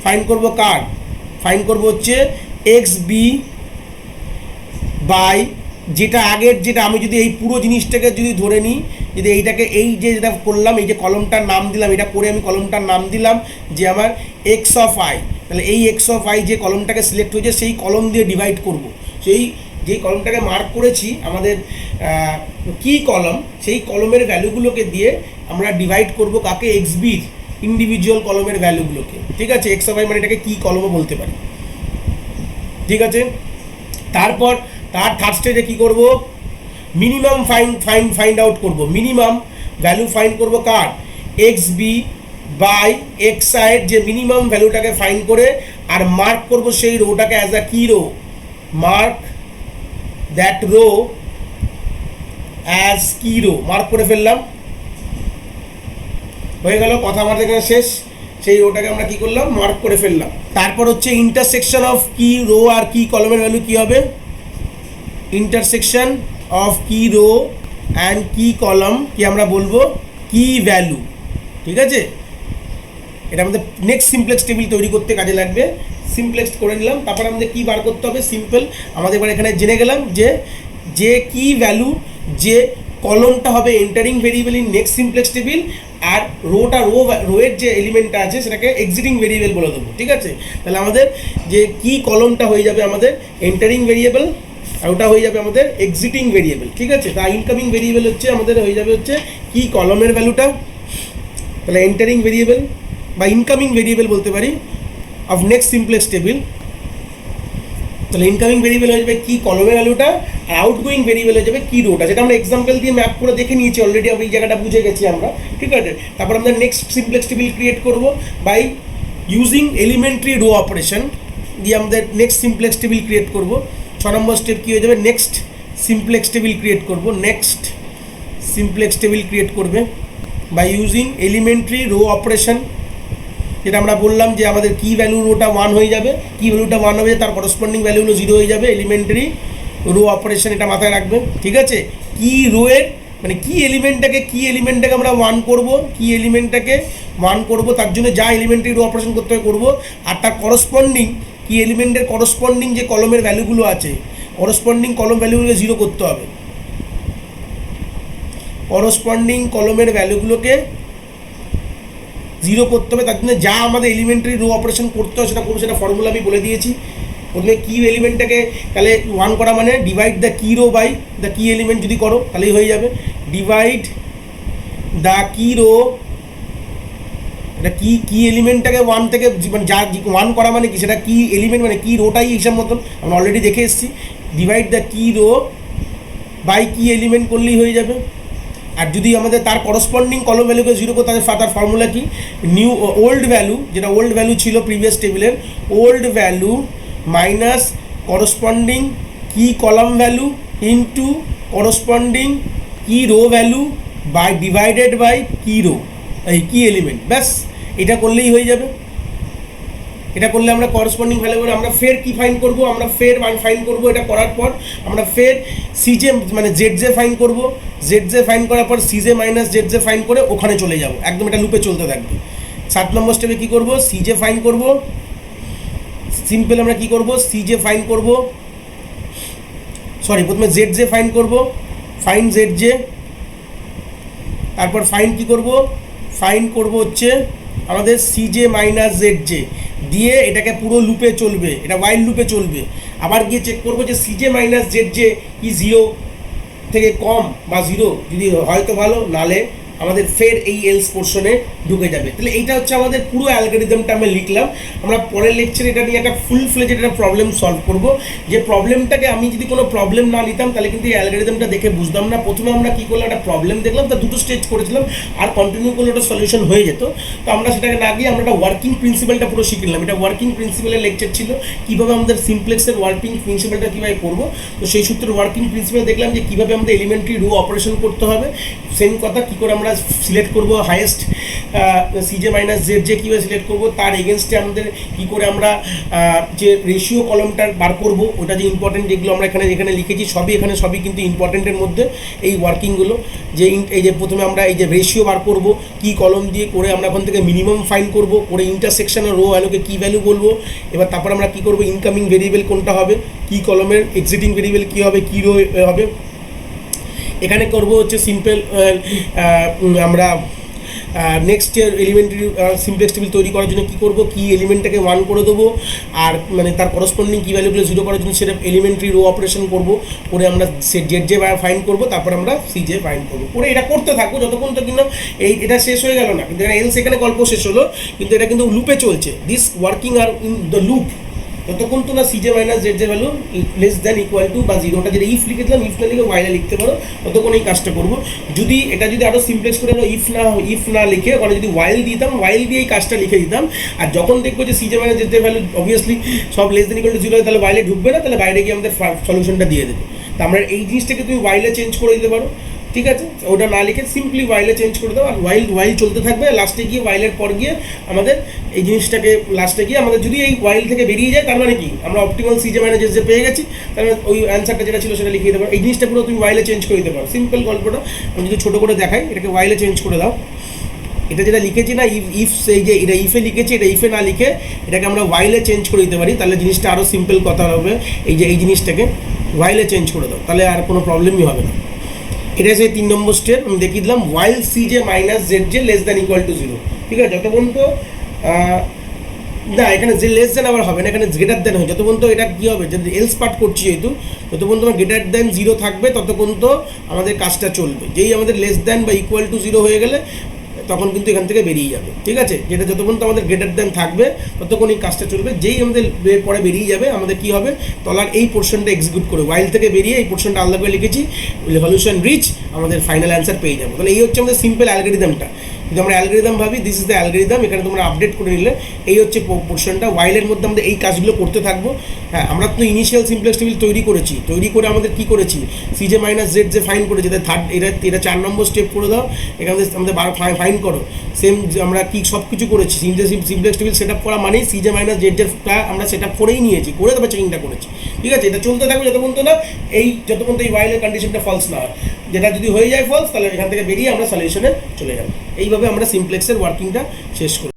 ফাইন্ড করব কার, ফাইন্ড করব হচ্ছে এক্স বি বাই যেটা আগের, যেটা আমি যদি এই পুরো জিনিসটাকে যদি ধরে নিই, যদি এইটাকে এই যে যেটা করলাম, এই যে কলমটার নাম দিলাম, এটা করে আমি কলমটার নাম দিলাম যে আমার এক্স অফ আই, তাহলে এই এক্স অফ আই যে কলমটাকে সিলেক্ট হয়েছে সেই কলম দিয়ে ডিভাইড করব, সেই যেই কলমটাকে মার্ক করেছি আমাদের কি কলম, সেই কলমের ভ্যালুগুলোকে দিয়ে আমরা ডিভাইড করব কাকে, এক্স বির ইন্ডিভিজুয়াল কলমের ভ্যালুগুলোকে। ঠিক আছে, এক্স অফ আই মানে এটাকে কি কলমও বলতে পারি। ঠিক আছে, তারপর তার থার্ড স্টেজে কী করব, মিনিমাম ফাইন্ড আউট করব, মিনিমাম ভ্যালু ফাইন্ড করব কার, এক্স বি বাই এক্স আইয়ের যে মিনিমাম ভ্যালুটাকে ফাইন্ড করে আর মার্ক করব সেই রোটাকে as a key row, mark that row as key row, mark করে ফেললাম। হয়ে গেল, কথা আমাদের এখানে শেষ। সেই রোটাকে আমরা কি করলাম, মার্ক করে ফেললাম। তারপর হচ্ছে ইন্টারসেকশন অফ কি রো আর কি কলমের ভ্যালু কি হবে, ইন্টারসেকশন অফ কি রো অ্যান্ড কি কলম কি আমরা বলবো, কি ভ্যালু। ঠিক আছে, এটা আমাদের নেক্সট সিমপ্লেক্স টেবিল তৈরি করতে কাজে লাগবে। সিমপ্লেক্স করে নিলাম, তারপর আমাদের কি বার করতে হবে, সিম্পল আমাদের এবার এখানে জেনে গেলাম যে কি ভ্যালু, যে কলমটা হবে entering variable in next simplex table, আর রোয়ের যে এলিমেন্টটা আছে সেটাকে এক্সিটিং ভেরিয়েবল বলে দেবো। ঠিক আছে, তাহলে আমাদের যে কি কলমটা হয়ে যাবে আমাদের এন্টারিং ভেরিয়েবল, আর ওটা হয়ে যাবে আমাদের এক্সিটিং ভেরিয়েবল। ঠিক আছে, তা ইনকামিং ভেরিয়েবল হচ্ছে আমাদের হয়ে যাবে হচ্ছে কি কলমের ভ্যালুটা, তাহলে এন্টারিং ভেরিয়েবল বা ইনকামিং ভেরিয়েবল বলতে পারি অফ নেক্সট সিমপ্লেক্স টেবিল। তাহলে ইনকামিং ভেরিয়েবল হয়ে যাবে কি কলমের ভ্যালুটা, আর আউটগোয়িং ভেরিয়েবল হয়ে যাবে কি রোটা, যেটা আমরা এক্সাম্পল দিয়ে ম্যাপ করে দেখে নিয়েছি অলরেডি, এই জায়গাটা বুঝে গেছি আমরা। ঠিক আছে, তারপর আমরা নেক্সট সিমপ্লেক্স টেবিল ক্রিয়েট করবো by using elementary row operation দিয়ে আমাদের নেক্সট সিমপ্লেক্স টেবিল ক্রিয়েট করবো। 6 নম্বর স্টেপ কী হয়ে যাবে, নেক্সট সিমপ্লেক্স টেবিল ক্রিয়েট করবো, নেক্সট সিমপ্লেক্স টেবিল ক্রিয়েট করবে by using elementary row operation, যেটা আমরা বললাম যে আমাদের কি ভ্যালু রোটা 1 হয়ে যাবে, কি ভ্যালুটা 1 হবে তার করসপন্ডিং ভ্যালুগুলো 0 হয়ে যাবে, এলিমেন্টারি রো অপারেশন, এটা মাথায় রাখবে। ঠিক আছে, কি রোয়ের মানে কি এলিমেন্টটাকে আমরা 1 করব, কি এলিমেন্টটাকে 1 করব, তার জন্য যা এলিমেন্টারি রো অপারেশন করতে হবে করবো, আর তার করসপন্ডিং কি এলিমেন্টের করসপন্ডিং যে কলমের ভ্যালুগুলো আছে, করসপন্ডিং কলম ভ্যালুগুলোকে 0 করতে হবে, করসপন্ডিং কলমের ভ্যালুগুলোকে 0 করতে হবে। তার জন্য যা আমাদের এলিমেন্টারি রো অপারেশন করতে হয় সেটা করবো, সেটা ফর্মুলা আমি বলে দিয়েছি। প্রথমে কি এলিমেন্টটাকে তাহলে 1 করা মানে ডিভাইড দ্য কি রো বাই দ্য কি এলিমেন্ট যদি করো তাহলেই হয়ে যাবে, ডিভাইড দ্য কি রো, এটা কি এলিমেন্টটাকে 1 থেকে মানে যা 1 করা মানে কি, সেটা কি এলিমেন্ট মানে কি রোটাই হিসাব মতন আমরা অলরেডি দেখে এসেছি, ডিভাইড দ্য কি রো বাই কি এলিমেন্ট করলেই হয়ে যাবে। আর যদি আমাদের তার করসপন্ডিং কলম ভ্যালুকে 0 করতে হয় তার ফর্মুলা কি, নিউ ওল্ড ভ্যালু, যেটা ওল্ড ভ্যালু ছিল প্রিভিয়াস টেবিলের, old value minus corresponding key column value into corresponding key row value by divided by key row, এই কি এলিমেন্ট, ব্যাস এটা করলেই হয়ে যাবে। এটা করলে আমরা করসপন্ডিং ভ্যালু আমরা ফের কি ফাইন্ড করব, আমরা ফের ফাইন্ড করব, এটা করার পর আমরা ফের সিজে মানে জেড ফাইন্ড করব, জেড ফাইন্ড করার পর সিজে মাইনাস জেড ফাইন্ড করে ওখানে চলে যাব, একদম এটা লুপে চলতে থাকবে। 7 নম্বর স্টেপে কী করব, সিজে ফাইন্ড করব, সিম্পল আমরা কি করব, সিজে ফাইন্ড করব, সরি প্রথমে জেড ফাইন্ড করব, ফাইন্ড জেড, তারপর ফাইন্ড কি করব, ফাইন্ড করব হচ্ছে আমাদের সিজে মাইনাস জেড দিয়ে এটাকে পুরো লুপে চলবে, এটা ওয়াইল লুপে চলবে। আবার গিয়ে চেক করবো যে সিজে মাইনাস জেড কি 0 থেকে কম বা 0, যদি হয়তো ভালো, নালে আমাদের ফের এই এলস পোর্শনে ঢুকে যাবে। তাহলে এইটা হচ্ছে আমাদের পুরো অ্যালগরিদমটা আমরা লিখলাম। আমরা পরের লেকচারে এটা নিয়ে একটা ফুল ফ্লেজেড একটা প্রবলেম সলভ করব, যে প্রবলেমটাকে আমি যদি কোনো প্রবলেম না নিতাম তাহলে কিন্তু এই অ্যালগরিদমটা দেখে বুঝতাম না। প্রথমে আমরা কী করলাম, একটা প্রবলেম দেখলাম, তার দুটো স্টেজ করেছিলাম, আর কন্টিনিউ করলে ওটা সলিউশন হয়ে যেত। তো আমরা সেটাকে না গিয়ে আমরা একটা ওয়ার্কিং প্রিন্সিপালটা পুরো শিখে নিলাম। এটা ওয়ার্কিং প্রিন্সিপালের লেকচার ছিল, কীভাবে আমাদের সিমপ্লেক্সের ওয়ার্কিং প্রিন্সিপালটা কীভাবে করবো। তো সেই সূত্রে ওয়ার্কিং প্রিন্সিপাল দেখলাম যে কীভাবে আমাদের এলিমেন্টারি রো অপারেশন করতে হবে। সেম কথা, কী করে আমরা সিলেক্ট করবো হাইয়েস্ট সিজে মাইনাস জেড, যে কীভাবে সিলেক্ট করবো, তার এগেনস্টে আমাদের কী করে আমরা যে রেশিও কলমটা বার করবো, ওটা যে ইম্পর্টেন্ট যেগুলো আমরা এখানে লিখেছি সবই কিন্তু ইম্পর্টেন্টের মধ্যে এই ওয়ার্কিংগুলো। যে এই যে প্রথমে আমরা এই যে রেশিও বার করবো কি কলম দিয়ে, করে আমরা ওখান থেকে মিনিমাম ফাইন্ড করবো, করে ইন্টারসেকশন রো ভ্যালুকে কী ভ্যালু বলবো। এবার তারপর আমরা কী করবো, ইনকামিং ভেরিয়েবল কোনটা হবে, কি কলমের এক্সিটিং ভেরিয়েবল কী হবে, কী রো হবে। এখানে করবো হচ্ছে সিম্পল আমরা next year elementary simplex table তৈরি করার জন্য কী করবো, কি এলিমেন্টটাকে 1 করে দেবো, আর মানে তার করসপন্ডিং কী ভ্যালুগুলো 0 করার জন্য সেটা এলিমেন্টারি রো অপারেশন করবো, করে আমরা সে জেড জে ফাইন্ড করবো, তারপর আমরা সি জে ফাইন্ড করবো, করে এটা করতে থাকবো যতক্ষণ তো কিন্তু এটা শেষ হয়ে গেল না। কিন্তু এটা এলস এখানে গল্প শেষ হলো, কিন্তু এটা কিন্তু লুপে চলছে। This working are in the loop, যতক্ষণ তো না CJ minus Z J value less than equal to বা 0, ওটা যেটা ইফ লিখেছিলাম, ইফ না লিখে ওয়াইলে লিখতে পারো, ততক্ষণ এই কাজটা করবো। যদি এটা যদি আরও সিমপ্লেক্স করে আমরা ইফ না লিখে ওখানে যদি ওয়াইল দিতাম, ওয়াইল দিয়ে এই কাজটা লিখে দিতাম, আর যখন দেখবো যে সিজে minus Z J value obviously সব লেস দ্যান ইকুয়াল টু 0 হয়, তাহলে ওয়াইলে ঢুকবে না, তাহলে বাইরে গিয়ে আমাদের সলিউশনটা দিয়ে দেবে। তো আমরা এই জিনিসটাকে তুমি ওয়াইলে চেঞ্জ করে দিতে পারো, ঠিক আছে, ওটা না লিখে সিম্পলি ওয়াইলে চেঞ্জ করে দাও, আর ওয়াইল চলতে থাকবে। লাস্টে গিয়ে ওয়াইলের পর গিয়ে আমাদের এই জিনিসটাকে লাস্টে গিয়ে আমাদের যদি এই ওয়াইল থেকে বেরিয়ে যায়, তার মানে কি আমরা অপটিমাল সিজে মাইনাস জেড জে পেয়ে গেছি, তার মানে ওই অ্যান্সারটা যেটা ছিল সেটা লিখে দিতে পারো। এই জিনিসটা পুরো তুমি ওয়াইলে চেঞ্জ করে দিতে পারো। সিম্পল গল্পটা আমি যদি ছোটো করে দেখাই, এটাকে ওয়াইলে চেঞ্জ করে দাও। এটা যেটা লিখেছি না ইফ এই যে এটা ইফে লিখেছি, এটা ইফে না লিখে এটাকে আমরা ওয়াইলে চেঞ্জ করে দিতে পারি, তাহলে জিনিসটা আরও সিম্পল কথা হবে। এই যে এই জিনিসটাকে ওয়াইলে চেঞ্জ করে দাও, তাহলে আর কোনো প্রবলেমই হবে না। এটা সেই 3 নম্বর স্টেপ আমি দেখিয়ে দিলাম, while C J minus Z J less than equal to 0, ঠিক আছে। যতক্ষণ তো না এখানে যে লেস দ্যান আবার হবে না, এখানে গ্রেটার দ্যান হয়। যতক্ষণ তো এটা কী হবে, যদি এলস পার্ট করছি যেহেতু, যতক্ষণ তোমার গ্রেটার দ্যান 0 থাকবে ততক্ষণ তো আমাদের কাজটা চলবে। যেই আমাদের লেস দ্যান বা ইকুয়াল টু 0 হয়ে গেলে তখন কিন্তু এখান থেকে বেরিয়ে যাবে, ঠিক আছে। যেটা যতক্ষণ তো আমাদের গ্রেটার দ্যান থাকবে ততক্ষণ এই কাজটা চলবে। যেই আমাদের পরে বেরিয়ে যাবে, আমাদের কী হবে, তলার এই পোর্শনটা এক্সিকিউট করে ওয়াইল থেকে বেরিয়ে এই পোর্শনটা আলাদা করে লিখেছি, সলিউশন রিচ, আমাদের ফাইনাল অ্যান্সার পেয়ে যাবো। তাহলে এই হচ্ছে আমাদের সিম্পল অ্যালগরিদমটা। যদি আমরা অ্যালগরিদম ভাবি, দিস ইজ দ্য অ্যালগরিদম, এখানে তোমরা আপডেট করে নিলে এই হচ্ছে পোর্শনটা। ওয়াইলের মধ্যে আমাদের এই কাজগুলো করতে থাকবো। হ্যাঁ, আমরা তো ইনিশিয়াল সিমপ্লেক্স টেবিল তৈরি করে আমাদের কী করেছি, সিজে মাইনাস জেড যে ফাইন করেছি, এটা 4 নম্বর স্টেপ করে দাও। এখানে আমাদের ফাইন করো, সেম আমরা কি সব কিছু করেছি। সিমপ্লেক্স টেবিল সেট আপ করা মানেই সিজে মাইনাস জেড যেটা আমরা সেট আপ করেই নিয়েছি, করে তারপর চেকিংটা করেছি, ঠিক আছে। এটা চলতে থাকবে যতক্ষণ তো না যতক্ষণ তো এই ওয়াইলের কন্ডিশনটা ফলস না হয়। যেটা যদি হয়ে যায় ফলস, তাহলে এখান থেকে বেরিয়ে আমরা সলিউশনে চলে যাবো। এইভাবে আমরা সিমপ্লেক্সের ওয়ার্কিংটা শেষ করি।